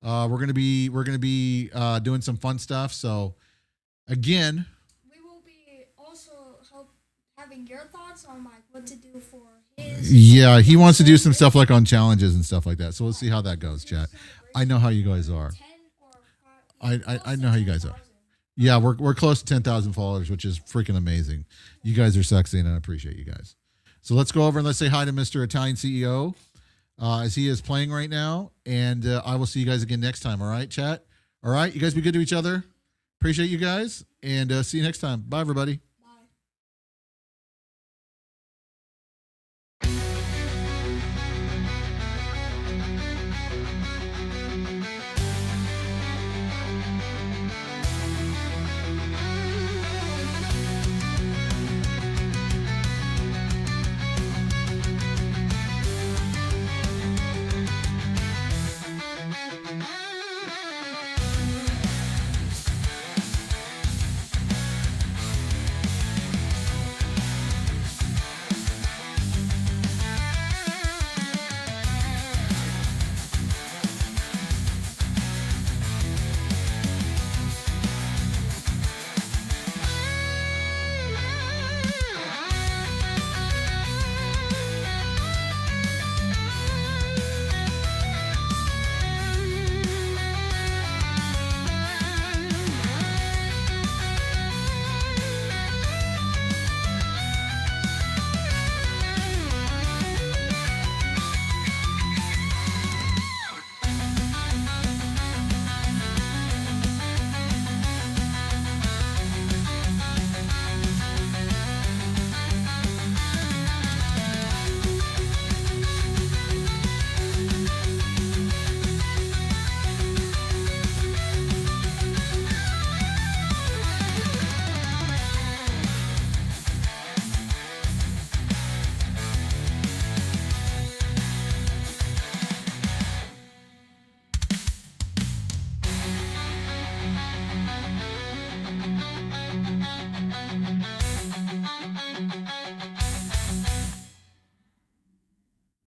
We're gonna be doing some fun stuff. So again, we will be also having your thoughts on what to do for his. Yeah, he wants to do some stuff on challenges and stuff like that. So we'll see how that goes, chat. I know how you guys are. I know how you guys are. Yeah, we're close to 10,000 followers, which is freaking amazing. You guys are sexy, and I appreciate you guys. So let's go over and let's say hi to Mr. Italian CEO. As he is playing right now, and I will see you guys again next time. All right, chat? All right, you guys be good to each other. Appreciate you guys, and see you next time. Bye, everybody.